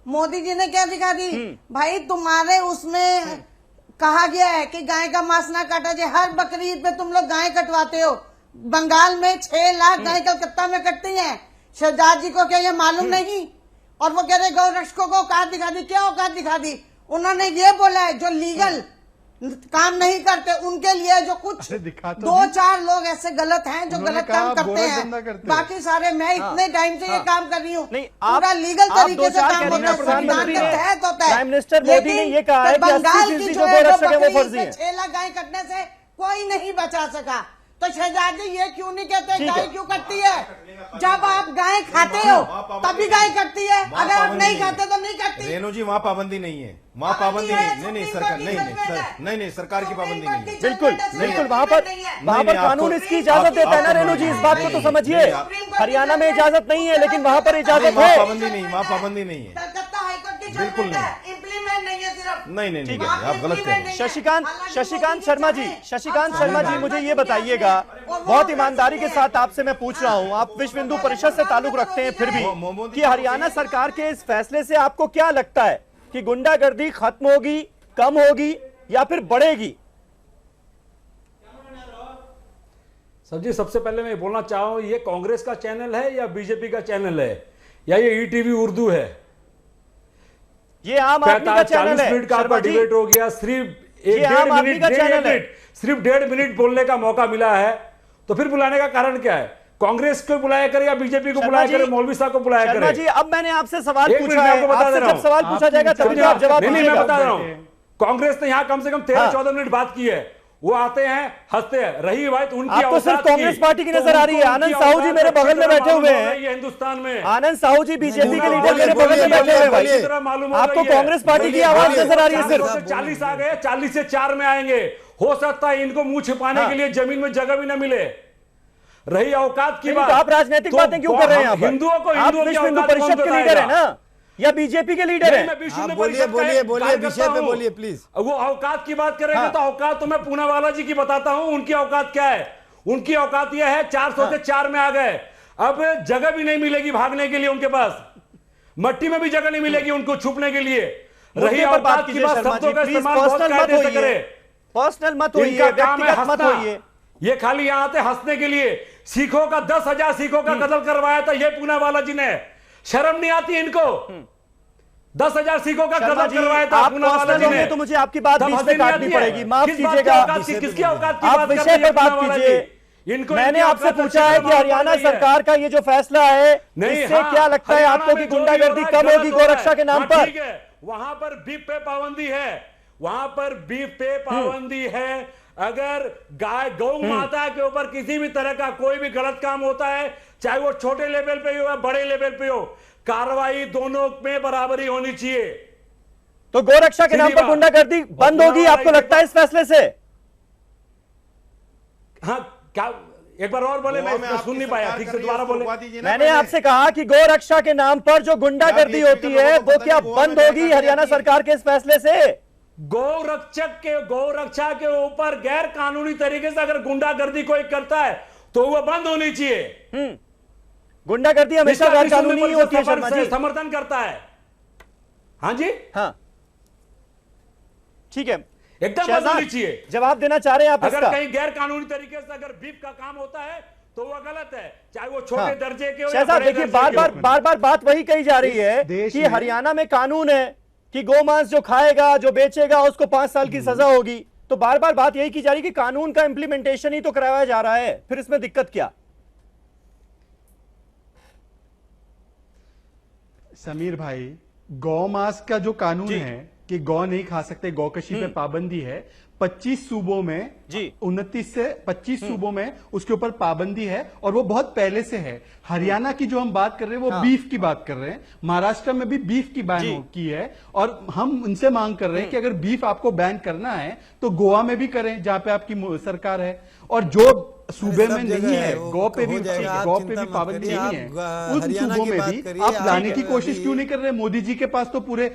G: मोदी जी ने क्या दिखा दी? भाई तुम्हारे उसमें कहा गया है कि गाय का मांस ना काटा जाए। हर बकरीद पे तुम लोग गाय कटवाते हो। बंगाल में 6 लाख गाय कलकत्ता में कटती हैं। शहजाद जी को क्या ये मालूम नहीं? और वो कह रहे गौ रक्षकों को औकात दिखा दी। क्या औकात दिखा दी? उन्होंने ये बोला है जो लीगल काम नहीं करते उनके लिए, जो कुछ
C: दिखा तो
G: 2-4 लोग ऐसे गलत हैं जो
C: उन्होंने
G: गलत काम
C: कहा
G: करते
C: गोरा धंधा
G: हैं,
C: करते
G: बाकी सारे मैं इतने टाइम से ये काम कर रही हूँ,
A: नहीं,
G: पूरा
A: आप-
G: लीगल
A: आप
G: तरीके से
A: 2-4
G: काम
A: कह रही
G: होता
A: हैं,
G: है, संविधान
A: प्रधानमंत्री
G: के
A: ने,
G: तहत होता है।
A: प्राइम मिनिस्टर मोदी ने ये कहा है कि
G: 80%
A: 80%
G: की
A: जो गोरक्षक है वो फर्जी है।
G: 6 लाख गाय कटने से कोई नहीं बचा सका। तो शहजाद जी ये क्यों नहीं कहते
A: ठीक है।
G: गाय क्यों कटती है? जब आप गाय खाते हो तभी गाय कटती है, अगर आप नहीं खाते तो नहीं कटती।
F: रेणु जी, वहाँ पाबंदी नहीं है, वहाँ पाबंदी नहीं, नहीं सरकार, नहीं सरकार की पाबंदी नहीं है।
A: बिल्कुल बिल्कुल, वहां पर कानून इसकी इजाजत देता है ना रेणु जी, इस बात को तो समझिए। हरियाणा में इजाजत नहीं है लेकिन वहां पर इजाजत
F: वहाँ
A: है।
F: पाबंदी नहीं, वहाँ पाबंदी नहीं है।
G: कलकत्ता हाईकोर्ट की
F: बिल्कुल
G: जजमेंट है, इम्प्लीमेंट नहीं है सिर्फ।
F: नहीं, आप गलत कह रहे हैं।
A: शशिकांत शर्मा जी मुझे ये बताइएगा, बहुत ईमानदारी के साथ आपसे मैं पूछ रहा हूं, आप विश्व हिंदू परिषद से ताल्लुक रखते हैं फिर भी, कि हरियाणा सरकार के इस फैसले से आपको क्या लगता है कि गुंडागर्दी खत्म होगी, कम होगी या फिर बढ़ेगी?
E: सर जी, सबसे पहले मैं बोलना चाहूँ, ये कांग्रेस का चैनल है या बीजेपी का चैनल है या ये ईटीवी उर्दू है?
A: ये आम आदमी का चैनल
E: 40
A: है
E: मिनट का आपका
A: शर्मा जी।
E: डिबेट हो गया, सिर्फ
A: ये आम आदमी का चैनल है।
E: सिर्फ 1.5 मिनट बोलने का मौका मिला है, तो फिर बुलाने का कारण क्या है? कांग्रेस को बुलाया करे या बीजेपी को बुलाया करे, मौलवी साहब को बुलाया
A: शर्मा
E: करे?
A: जी, अब मैंने आपसे सवाल
E: एक मिनट
A: पूछा
E: मैं
A: है,
E: आपको बता दे
A: आपसे
E: रहा
A: जब
E: हूं।
A: सवाल पूछा जाएगा तभी आप जवाब
E: नहीं, मैं
A: दीजिएगा।
E: बता रहा हूं, कांग्रेस ने यहां कम से कम 13-14 मिनट बात की है। वो आते हैं, हंसते हैं। रही बात उनकी
A: आपको सिर्फ
E: औकात
A: कांग्रेस पार्टी की नजर आ रही है।
E: उनको
A: आनंद
E: उनकी
A: साहू जी
E: औकात
A: मेरे बगल में
E: अच्छी तरह
A: बैठे हुए
E: मालूम हो
A: हैं।
E: रही है हिंदुस्तान में।
A: आनंद साहू जी बीजेपी के लीडर
D: बोलिए,
A: मेरे बगल में
D: बोलिए,
A: बैठे हुए हैं भाई।
D: बोलिए।
E: तरह मालूम हो
A: आपको
E: रही है।
A: कांग्रेस पार्टी की
D: बोलिए,
A: आवाज
D: बोलिए।
A: नजर आ रही है सिर्फ।
E: 40 आ गए, 40 से 4 में आएंगे। हो सकता है इनको मुंह छिपाने के लिए जमीन में जगह भी न मिले। रही औकात की
A: नहीं,
E: बात,
A: तो आप राजनीतिक
E: तो
A: बातें क्यों कर रहे हैं यहाँ पर?
E: हिंदुओं को
A: आप
E: हिंदुओं की
A: विश्व हिंदू
E: औकात कौन
A: परिषद के लीडर है
E: बताएगा?
A: ना, या बीजेपी के लीडर
E: नहीं,
A: है?
E: मैं विश्व
D: आप
E: हिंदू
D: बोलिए,
E: परिषद का
D: बोलिए,
E: एक
D: बोलिए,
E: कार्यकर्ता
D: विषय पे
E: हूं।
D: बोलिए, प्लीज।
E: वो औकात की बात करेंगे तो औकात तो मैं पूनावाला जी की बताता हूं। उनकी औकात क्या है? उनकी औकात यह है 400 से 4 में आ गए। अब जगह भी नहीं मिलेगी भागने के लिए उनके पास, मट्टी में भी जगह नहीं मिलेगी उनको छुपने के लिए। रही
A: मुद्दे पर बात
E: औकात की
A: कीजिए
E: बात,
A: शर्मा
E: शब्दों
A: जी,
E: का
A: प्लीज
E: इस्तेमाल बहुत
A: पर्सनल मत
E: कायदे से
A: होइए,
E: करे।
A: पर्सनल मत होइए,
E: इनका काम है
A: व्यक्तिगत मत
E: हंसना।
A: होइए।
E: ये खाली यहां आते हंसने के लिए। सिखों का 10,000 सिखों का कत्ल करवाया था ये पूनावाला जी ने। शर्म नहीं आती इनको? 10,000 सिखों का
A: शर्मा
E: कत्ल
A: जी,
E: करवाया था
A: आप
E: पूनावाला
A: पर्सनल
E: जी
A: होंगे
E: ने।
A: तो मुझे आपकी बात
E: तब
A: बीच
E: हंसी
A: में
E: नहीं
A: काटनी
E: आती है।
A: पड़ेगी, माफ
E: किस बात की
A: कीजिएगा।
E: औकात की- किसकी औकात की
A: आप
E: बात
A: विषय
E: कर रही
A: पर बात
E: है पूनावाला
A: कीजिए।
E: जी? इनको
A: मैंने
E: इनकी
A: आपसे
E: औकात
A: पूछा है
E: अच्छी
A: कि
E: तरह
A: हरियाणा
E: मालूम पड़ रही है।
A: सरकार का ये जो फैसला है,
E: नहीं,
A: इससे
E: हाँ,
A: क्या लगता है
E: हरियाणा
A: आपको
E: में
A: कि
E: जो भी हो
A: गुंडागर्दी
E: रहा है,
A: कम
E: गलत
A: होगी
E: हो रहा है।
A: गोरक्षा के नाम
E: हाँ,
A: पर?
E: ठीक है, वहां पर बीफ पे पाबंदी है, वहां पर बीफ पे पाबंदी है। अगर गाय गौ माता के ऊपर किसी भी तरह का कोई भी गलत काम होता है, चाहे वो छोटे लेवल पे हो या बड़े लेवल पे हो, कार्रवाई दोनों में बराबरी होनी चाहिए।
A: तो गोरक्षा के नाम पर गुंडागर्दी बंद होगी आपको लगता है इस फैसले से?
E: हाँ, क्या एक बार और बोले? मैं सुन नहीं पाया ठीक से, दोबारा बोले।
A: मैंने आपसे कहा कि गोरक्षा के नाम पर जो गुंडागर्दी होती है वो क्या बंद होगी हरियाणा सरकार के इस फैसले से?
E: गौरक्षा के ऊपर गैर कानूनी तरीके से अगर गुंडागर्दी कोई करता है, तो वो बंद होनी चाहिए।
A: गुंडागर्दी हमेशा
E: इसका
A: गैर कानूनी ही होती है शर्मा जी।
E: समर्थन करता है। हाँ जी,
A: हाँ ठीक है,
E: एकदम बंद होनी चाहिए।
A: जवाब देना चाह रहे हैं आप
E: अगर
A: इसका?
E: कहीं गैर कानूनी तरीके से अगर बीफ का काम होता है तो वो गलत है, चाहे वो छोटे
A: हाँ।
E: दर्जे के हो या
A: शहजाद
E: बड़े
A: देखिए,
E: दर्जे के हो।
A: बार बार बात वही कही जा रही है
C: देश
A: कि
C: में-
A: हरियाणा में कानून है कि गोमांस जो खाएगा, जो बेचेगा, उसको 5 साल की सजा होगी। तो बार बार बात यही की जा रही है कि कानून का इंप्लीमेंटेशन ही तो कराया जा रहा है, फिर इसमें दिक्कत क्या?
C: समीर भाई, गौ मांस का जो कानून है कि गौ नहीं खा सकते, गौकशी पे पाबंदी है, 25 सूबों में
A: जी
C: 29 से 25 सूबों में उसके ऊपर पाबंदी है, और वो बहुत पहले से है। हरियाणा की जो हम बात कर रहे हैं वो बीफ की बात कर रहे हैं, महाराष्ट्र में भी बीफ की बैन की है, और हम उनसे मांग कर रहे हैं कि अगर बीफ आपको बैन करना है तो गोवा में भी करें जहां पे आपकी सरकार है, और जो सूबे में नहीं है गौ पे भी पाबंदी नहीं है, उन सूबों में भी आप लाने की कोशिश क्यों नहीं कर रहे? मोदी जी के पास तो पूरे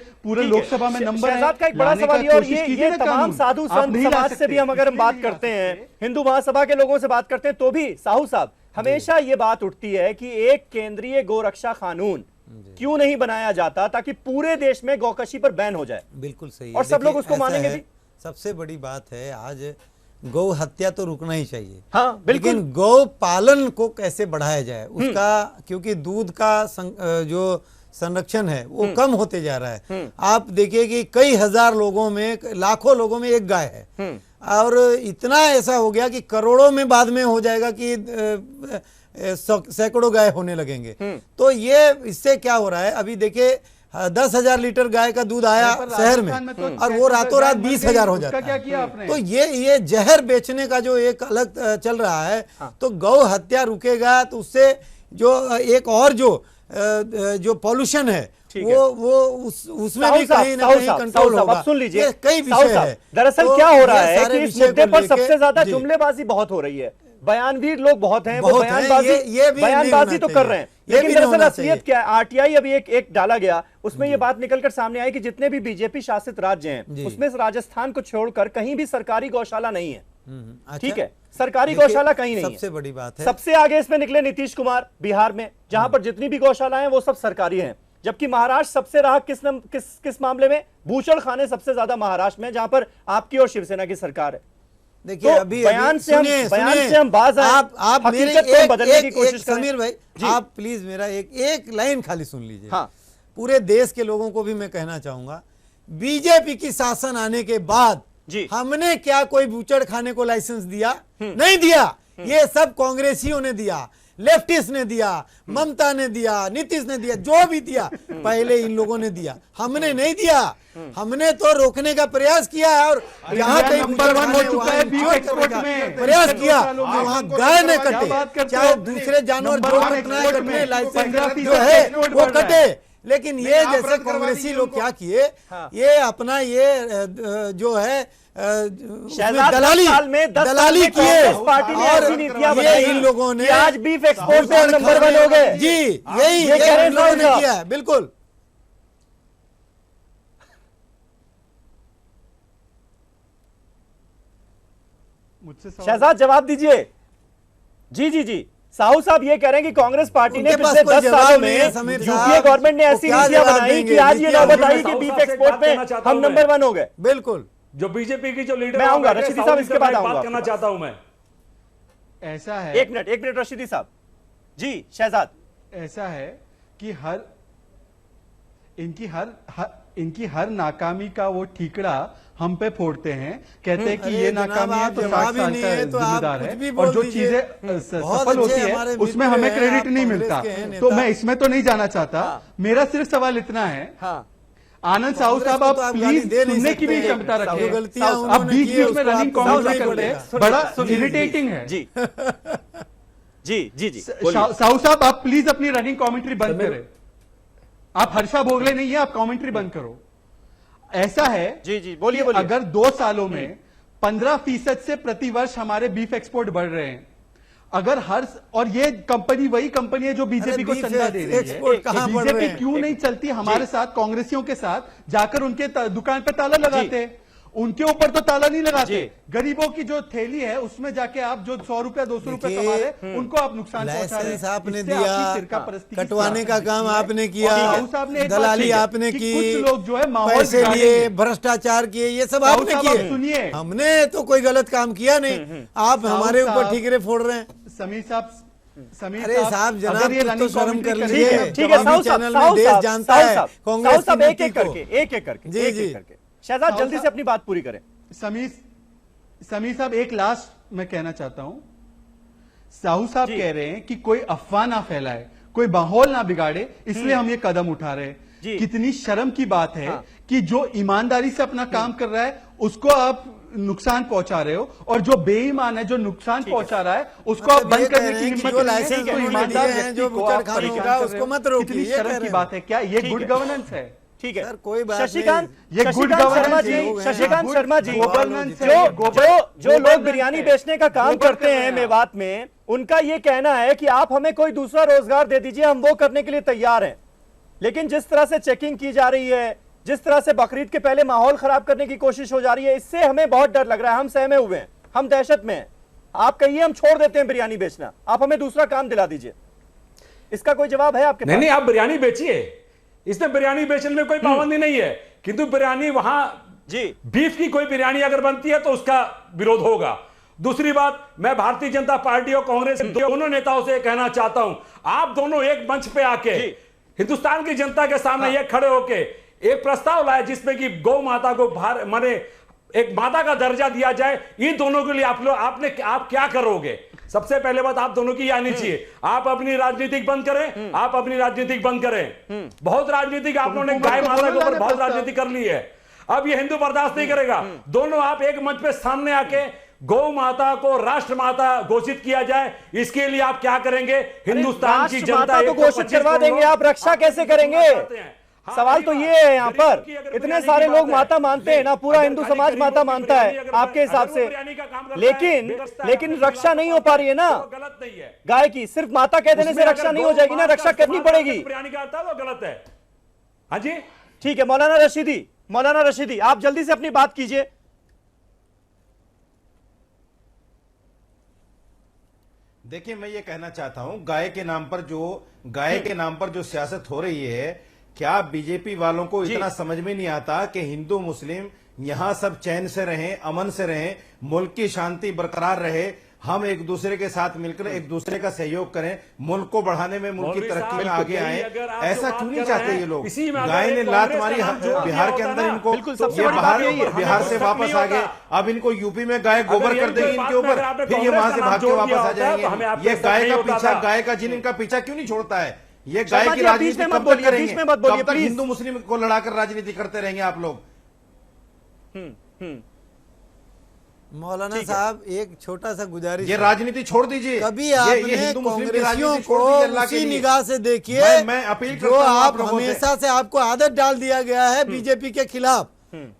C: लोकसभा में नंबर है।
A: शहजाद का एक बड़ा सवाल है, और ये तमाम साधु संत समाज से भी हम अगर हम बात करते हैं, हिंदू महासभा के लोगों से बात करते हैं, तो भी साहू साहब हमेशा ये बात उठती है कि एक केंद्रीय गोरक्षा कानून क्यों नहीं बनाया जाता ताकि पूरे देश में गौकशी पर बैन हो जाए।
D: बिल्कुल सही है।
A: और सब लोग
D: देखिए,
A: उसको
D: ऐसा
A: मानेंगे
D: है,
A: भी।
D: सबसे बड़ी बात है आज गौ हत्या तो रुकना ही चाहिए।
A: हाँ, बिल्कुल।
D: लेकिन गौ पालन को कैसे बढ़ाया जाए उसका, क्योंकि दूध का जो संरक्षण है वो कम होते जा रहा है। आप देखिए कि कई हजार लोगों में, लाखों लोगों में एक गाय है, और इतना ऐसा हो गया कि करोड़ों में बाद में हो जाएगा कि सैकड़ों गाय होने लगेंगे। तो ये इससे क्या हो रहा है, अभी देखिए 10,000 लीटर गाय का दूध आया शहर में, और वो रातों रात 20,000 हो जाता
C: क्या
D: है।
C: किया आपने?
D: तो ये जहर बेचने का जो एक अलग चल रहा है, तो गौ हत्या रुकेगा तो उससे जो एक और जो पॉल्यूशन है वो उसमें भी कहीं ना कहीं कंट्रोल होगा।
A: अब सुन लीजिए,
D: ये कई विषय है।
A: दरअसल
D: तो
A: क्या हो रहा
D: ये
A: है
D: सारे
A: कि इस
D: विषय
A: मुद्दे
D: को
A: पर
D: लेके-
A: सबसे ज्यादा
D: जी।
A: जुमलेबाजी बहुत हो रही है, बयानवीर लोग बहुत हैं, वो
D: बहुत हैं,
A: बयानबाजी
D: ये भी नहीं
A: बयानबाजी
D: होना
A: तो कर रहे हैं,
D: चाहिए। ये
A: लेकिन
D: भी नहीं
A: दरअसल
D: होना
A: असलियत
D: चाहिए।
A: क्या है? आरटीआई अभी एक डाला गया, उसमें ये बात निकलकर सामने आई कि जितने भी बीजेपी शासित राज्य हैं उसमें राजस्थान को छोड़कर कहीं भी सरकारी गौशाला नहीं है।
D: अच्छा।
A: ठीक है, सरकारी
D: देखिए,
A: गौशाला कहीं नहीं है।
D: सबसे बड़ी बात है,
A: सबसे आगे इसमें निकले नीतीश कुमार बिहार में, जहां पर जितनी भी गौशालाएं हैं वो सब सरकारी हैं, जबकि महाराष्ट्र सबसे रहा किस मामले में? बूचड़ खाने सबसे ज्यादा महाराष्ट्र में, जहां पर आपकी और शिवसेना की सरकार है।
D: देखिए
A: तो
D: अभी
A: बयान से हम बाज आए,
D: आप मेरे
A: हकीकत को बदलने की कोशिश करें।
D: समीर भाई, आप प्लीज मेरा एक लाइन खाली सुन लीजिए।
A: हाँ।
D: पूरे देश के लोगों को भी मैं कहना चाहूंगा, बीजेपी की शासन आने के बाद
A: जी।
D: हमने क्या कोई बूचड़ खाने को लाइसेंस दिया? नहीं दिया। ये सब कांग्रेसियों ने दिया, लेफ्टिस्ट ने दिया, ममता ने दिया, नीतीश ने दिया, जो भी दिया पहले इन लोगों ने दिया, हमने नहीं दिया। हमने तो रोकने का प्रयास किया है, और जहां कहीं
C: नंबर 1 हो चुका है बीफ एक्सपोर्ट में,
D: प्रयास किया कि वहां गाय न
C: क्या बात
D: कटे,
C: करते
D: चाहे
C: हो?
D: दूसरे जानवर
C: नंबर
D: जो
C: 1
D: कटना है
C: एक्सपोर्ट
D: कटने,
C: में
D: लाइसेंस
C: 15%
D: जो है
C: एक्सपोर्ट
D: वो
C: बढ़ रहा
D: कटे।
C: है।
D: लेकिन ये जैसे कांग्रेसी लोग क्या किए, ये अपना ये जो है
A: शहजाद
D: दलाली
A: 10 साल में
D: किए,
A: कांग्रेस पार्टी ने
D: और
A: ऐसी नीतियां
D: ये
A: बनाई
D: इन लोगों ने
A: कि आज बीफ एक्सपोर्ट में नंबर 1 हो गए।
D: जी, यही
A: ये कह रहे
D: इन लोगों ने
A: हैं
D: किया है, बिल्कुल।
C: मुझसे सवाल-
A: शहजाद जवाब दीजिए। जी जी जी, साहू साहब ये कह रहे हैं कि कांग्रेस पार्टी ने
D: उनके पास
A: पिछले
D: कोई
A: 10
D: जवाब
A: सालों
D: नहीं
A: में
D: है, समीर
A: यूपीए
D: साहब।
A: गवर्नमेंट ने
D: वो
A: ऐसी
D: क्या
A: नीतियां
D: जवाब
A: बनाई
D: देंगे?
A: कि आज ये
D: नीतियां
A: नौबत आई कि
E: साहू
A: बीफ
E: साहब से
A: एक्सपोर्ट
E: बात
A: में
E: करना चाहता
A: हम
E: हूं मैं।
A: नंबर 1 हो गए।
D: बिल्कुल।
E: जो बीजेपी की जो लीडर
A: मैं आऊंगा, रशीदी साहब इसके बाद आऊंगा
E: बात करना चाहता हूं मैं।
C: ऐसा है,
A: एक मिनट रशीदी साहब जी। शहजाद,
C: ऐसा है कि इनकी हर नाकामी का वो ठीकरा हम पे फोड़ते हैं, कहते हैं कि
D: अरे
C: ये
D: जनाब,
C: नाकामी है
D: आप
C: तो
D: जवाब
C: 60
D: ही
C: साल
D: नहीं
C: का
D: है, तो आप
C: जिम्मेदार
D: कुछ भी
C: है,
D: बोल
C: और जो
D: दीजिए।
C: चीजें
D: बहुत
C: सफल होती
D: अच्छे
C: है
D: हमारे
C: उसमें
D: मित्र
C: हमें
D: हैं,
C: क्रेडिट
D: आप
C: नहीं
D: कांग्रेस
C: मिलता।
D: के हैं
C: तो
D: नेता।
C: मैं इसमें तो नहीं जाना चाहता। मेरा सिर्फ सवाल इतना है, आनंद साहू साहब, आप प्लीज सुनने की भी क्षमता रखें।
D: गलतियां
C: आप
D: उन्होंने
C: बीच
D: की
C: बीच
D: है,
C: में
D: उसको
C: रनिंग
D: आपको
C: कमेंट्री
D: समझना
C: करते
D: पड़ेगा।
C: हैं, बड़ा इरिटेटिंग है।
A: जी जी जी जी,
C: साहू साहब, आप प्लीज अपनी रनिंग कमेंट्री बंद करें। आप हर्षा भोगले नहीं है, आप कमेंट्री बंद करो। ऐसा है
A: जी जी, बोलिए
C: कि
A: बोलिए।
C: अगर 2 सालों में 15% से प्रति वर्ष हमारे बीफ एक्सपोर्ट बढ़ रहे हैं, अगर और ये कंपनी वही कंपनी है जो बीजेपी को
D: बीफ
C: चंदा दे रही
D: एक्सपोर्ट कहां
C: है,
D: बढ़ रहे
C: बीजेपी
D: हैं?
C: क्यों नहीं चलती हमारे साथ, कांग्रेसियों के साथ जाकर उनके दुकान पे ताला लगाते? उनके ऊपर तो ताला नहीं लगाते।
A: जी।
C: गरीबों की जो थैली है उसमें जाके आप जो 100 रुपया 200 रुपया कमा रहे उनको आप नुकसान पहुंचा रहे
D: लाइसेंस
C: हैं।
D: आपने
C: इससे आपकी
D: दिया,
C: फिरकापरस्ती की
D: कटवाने का
C: सियासत
D: काम
C: की है।
D: आपने किया,
C: और साहू साहब ने एक बात
D: दलाली
C: कही है
D: आपने
C: कि
D: की,
C: कुछ लोग जो है माहौल
D: पैसे लिए,
C: बिगाड़ेंगे।
D: भ्रष्टाचार किए, ये सब
C: साहू
D: आपने
C: साहब आप
D: किए।
C: सुनिए।
D: हमने तो कोई गलत काम किया नहीं, आप
C: साहू
D: हमारे ऊपर
C: साहब-
D: ठीकरे फोड़ रहे हैं।
C: समीर साहब
D: अरे साहब, जनाब,
C: अगर ये
D: कुछ तो
C: रनिंग
D: शर्म
C: कमेंट्री
D: कर
C: करेंगे-
D: लीजिए।
A: ठीक है
D: जवाबी
A: साहू साहब,
D: चैनल में
A: साहू
D: देश
A: साहब,
D: जानता
A: साहू
D: है
A: साहब,
D: कांग्रेस
A: साहू साहब,
D: की
A: एक एक
D: नीति को।
A: करके एक एक करके
D: जी,
A: एक
D: जी।
A: एक करके शहजाद
C: साहू
A: जल्दी से
C: साहब-
A: अपनी बात पूरी करें।
C: समीर साहब, एक लास्ट मैं कहना चाहता हूं। साहू साहब
A: जी।
C: कह रहे हैं कि कोई अफवाह ना फैलाए, कोई माहौल ना बिगाड़े, इसलिए हम ये कदम उठा रहे
A: जी।
C: हैं। कितनी शर्म की बात है
A: हाँ।
C: कि जो ईमानदारी से अपना काम कर रहा है उसको आप नुकसान पहुंचा रहे हो, और जो बेईमान है, जो नुकसान पहुंचा रहा है, उसको आप
D: मतलब ये
C: बंद
D: कह
C: करने
D: रहे
C: की
D: हैं कि
C: हिम्मत
D: जो
C: नहीं है।
D: लाइसेंस
C: तो
D: उन्होंने
C: ईमानदार
D: दिए हैं,
C: व्यक्ति
D: जो
C: को
D: बुचड़
C: आप
D: खाना
C: परेशान
D: होगा,
C: कर
D: उसको
C: रहे हो।
D: मत रोकिए,
C: कितनी
D: ये कह
C: शर्म
D: रहे
C: की
D: हैं।
C: बात है। क्या ये
A: ठीक
C: गुड
A: है।
C: गवर्नेंस है?
A: ठीक है
D: सर, कोई बात
A: शशिकांत
C: ये good
A: शशिकांत
C: governance
A: शर्मा
C: है,
A: जी,
C: लोग हैं।
A: शशिकांत
C: Good
A: शर्मा जी,
C: governance है,
A: जो लोग
C: governance
A: बिरयानी
C: है।
A: बेचने का काम
C: गोबर
A: करते
C: कर रहे
A: हैं
C: हैं
A: मेवात में, उनका ये कहना है कि आप हमें कोई दूसरा रोजगार दे दीजिए, हम वो करने के लिए तैयार हैं। लेकिन जिस तरह से चेकिंग की जा रही है, जिस तरह से बकरीद के पहले माहौल खराब करने की कोशिश हो जा रही है, इससे हमें बहुत डर लग रहा है। हम सहमे हुए हैं, हम दहशत में हैं। आप कहिए हम छोड़ देते हैं बिरयानी बेचना, आप हमें दूसरा काम दिला दीजिए। इसका कोई जवाब है आपके
E: नहीं
A: पास?
E: नहीं, आप बिरयानी बेचिए, इसमें बिरयानी बेचने में कोई पाबंदी नहीं है, किंतु बिरयानी वहां
A: जी
E: बीफ की कोई बिरयानी अगर बनती है तो उसका विरोध होगा। दूसरी बात, मैं भारतीय जनता पार्टी और कांग्रेस दोनों नेताओं से कहना चाहता हूं, आप दोनों एक मंच पे आके
A: जी।
E: हिंदुस्तान की जनता के सामने ये खड़े होके एक प्रस्ताव लाए जिसमें कि गौ माता को माने एक माता का दर्जा दिया जाए। इन दोनों के लिए आप क्या करोगे? सबसे पहले बात आप दोनों की ये आनी चाहिए। आप अपनी राजनीतिक बंद करें, आप अपनी राजनीतिक बंद करें। बहुत राजनीतिक आप लोगों ने गाय माता के ऊपर बहुत राजनीति कर ली है, अब ये हिंदू बर्दाश्त नहीं करेगा। दोनों आप एक मंच पे सामने आके गौ माता को राष्ट्र माता घोषित किया जाए, इसके लिए आप क्या करेंगे? हिंदुस्तान की
A: राष्ट्र
E: जनता
A: माता को घोषित करवा देंगे, आप रक्षा कैसे करेंगे? सवाल तो ये है यहाँ पर, इतने सारे लोग माता मानते हैं ना, पूरा हिंदू समाज माता मानता है आपके हिसाब से, लेकिन रक्षा नहीं हो पा रही है ना
E: गलत नहीं है।
A: गाय की। सिर्फ माता कह देने से रक्षा नहीं हो जाएगी ना, रक्षा करनी पड़ेगी।
E: बिरयानी का आता है वो गलत है। हाँ जी,
A: ठीक है मौलाना रशीदी, आप जल्दी से अपनी बात कीजिए।
F: देखिए, मैं ये कहना चाहता हूं, गाय के नाम पर जो सियासत हो रही है, क्या बीजेपी वालों को इतना समझ में नहीं आता कि हिंदू मुस्लिम यहां सब चैन से रहें, अमन से रहें, मुल्क की शांति बरकरार रहे, हम एक दूसरे के साथ मिलकर एक दूसरे का सहयोग करें, मुल्क को बढ़ाने में, मुल्क की तरक्की में आगे आए। ऐसा क्यों नहीं चाहते ये लोग? गाय ने लात मारी बिहार के अंदर, इनको ये बिहार से वापस आ गए, अब इनको यूपी में गाय गोबर कर देगी इनके ऊपर, फिर ये वहां से भाग के वापस आ जाएंगे। ये गाय का पीछा, गाय का जिन इनका पीछा क्यों नहीं छोड़ता है? ये गाय की राजनीति कब तक करेंगे? कब तक हिंदू मुस्लिम को लड़ाकर राजनीति करते रहेंगे आप लोग?
D: मौलाना साहब, एक छोटा सा गुजारिश
F: ये
D: है।
F: राजनीति छोड़ दीजिए।
D: कभी
F: ये
D: आपने
F: हिंदू मुस्लिम की
D: कांग्रेसियों
F: राजनीति
D: को
F: छोड़ दीजिए अल्लाह के
D: उसी
F: लिए।
D: निगाह से देखिए
F: मैं अपील
D: जो
F: करता हूं
D: आप
F: लोगों से।
D: हमेशा से आपको आदत डाल दिया गया है बीजेपी के खिलाफ,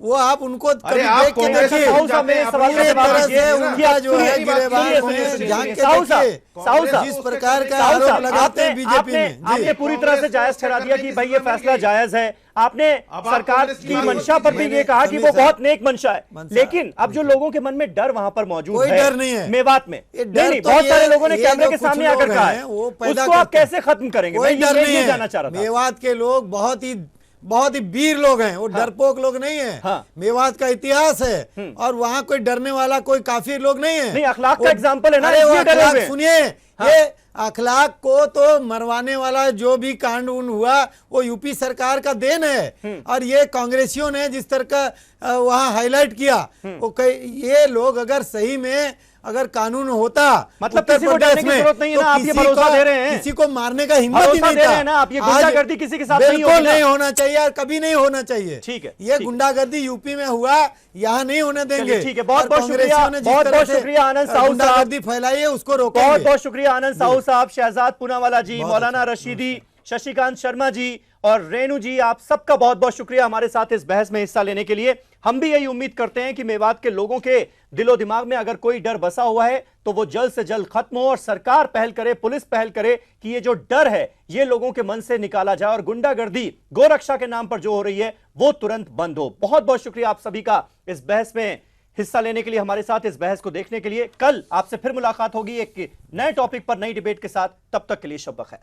D: वो आप उनको कभी
F: आप
D: देख के
F: कांग्रेस
D: देखिए।
A: साहू साहब, मेरे सवाल का
D: पूरे
A: जवाब
D: तरह
A: दीजिए।
D: से उनका जो है
A: सुनिए,
D: गिरेबान
A: सुनिए,
D: में
A: सुनिए,
D: झांक के
A: साहू साहब,
D: देखिए,
A: साहू साहब,
D: जिस प्रकार का
A: साहू
D: आरोप
A: साहब,
D: लगाते हैं बीजेपी में।
A: आपने
D: जी,
A: पूरी तरह से जायज ठहरा दिया कि भाई ये फैसला जायज है। आपने सरकार की मंशा पर भी ये कहा कि वो बहुत नेक मंशा है, लेकिन अब जो लोगों के मन में डर वहां पर मौजूद
D: कोई
A: है,
D: डर नहीं है।
A: मेवात में
D: ये डर
A: नहीं,
D: तो
A: बहुत
D: ये-
A: सारे लोगों ने
D: ये
A: कैमरे
D: जो
A: के
D: कुछ
A: सामने
D: लोग
A: आकर कहा
D: हैं,
A: है,
D: वो पैदा
A: उसको आप
D: करते हैं।
A: कैसे खत्म करेंगे?
D: कोई
A: मैं
D: डर नहीं
A: ये
D: है।
A: जानना चाह रहा था।
D: मेवात के लोग बहुत ही वीर लोग हैं, वो डरपोक लोग नहीं है।
A: हाँ।
D: मेवात का इतिहास है और वहाँ कोई डरने वाला कोई काफिर लोग नहीं है।
A: नहीं, अखलाक का
D: वो-
A: एग्जाम्पल है ना,
D: अरे वो
A: इसलिए डरे
D: अखलाक
A: हुए हैं।
D: सुनिए, ये अखलाक को तो मरवाने वाला जो भी कांड उन हुआ वो यूपी सरकार का देन है, और ये कांग्रेसियों ने जिस तरह का वहाँ हाईलाइट किया, वो ये लोग अगर सही में अगर कानून होता
A: मतलब
D: उत्तर
A: किसी को
D: प्रदेश
A: डरने की
D: में,
A: जरूरत नहीं है
D: तो
A: ना, आप ये
D: किसी
A: भरोसा
D: को-
A: दे रहे हैं।
D: किसी को मारने का हिम्मत ही
A: भरोसा
D: नहीं
A: दे
D: था।
A: रहे हैं ना आप, ये
D: आज
A: गुंडागर्दी किसी के साथ नहीं
D: बिल्कुल
A: होगी ना।
D: नहीं होना चाहिए और कभी नहीं होना चाहिए।
A: ठीक है,
D: ये
A: ठीक।
D: गुंडागर्दी यूपी में हुआ, यहाँ नहीं होने देंगे।
A: चलिए, ठीक है, बहुत
D: और
A: बहुत
D: कांग्रेसियों
A: शुक्रिया,
D: ने जिस
A: बहुत
D: तरह
A: बहुत
D: से
A: शुक्रिया आनंद साहू साहब।
D: गुंडागर्दी फैलाई है उसको रोकेंगे।
A: बहुत बहुत शुक्रिया आनंद साहू साहब, शहजाद पूनावाला जी, मौलाना रशीदी, शशिकांत शर्मा जी और रेणु जी, आप सबका बहुत बहुत शुक्रिया हमारे साथ इस बहस में हिस्सा लेने के लिए। हम भी यही उम्मीद करते हैं कि मेवात के लोगों के दिलो दिमाग में अगर कोई डर बसा हुआ है तो वो जल्द से जल्द खत्म हो और सरकार पहल करे, पुलिस पहल करे कि ये जो डर है ये लोगों के मन से निकाला जाए और गुंडागर्दी गोरक्षा के नाम पर जो हो रही है वो तुरंत बंद हो। बहुत बहुत शुक्रिया आप सभी का इस बहस में हिस्सा लेने के लिए, हमारे साथ इस बहस को देखने के लिए। कल आपसे फिर मुलाकात होगी एक नए टॉपिक पर, नई डिबेट के साथ। तब तक के लिए शब बखैर।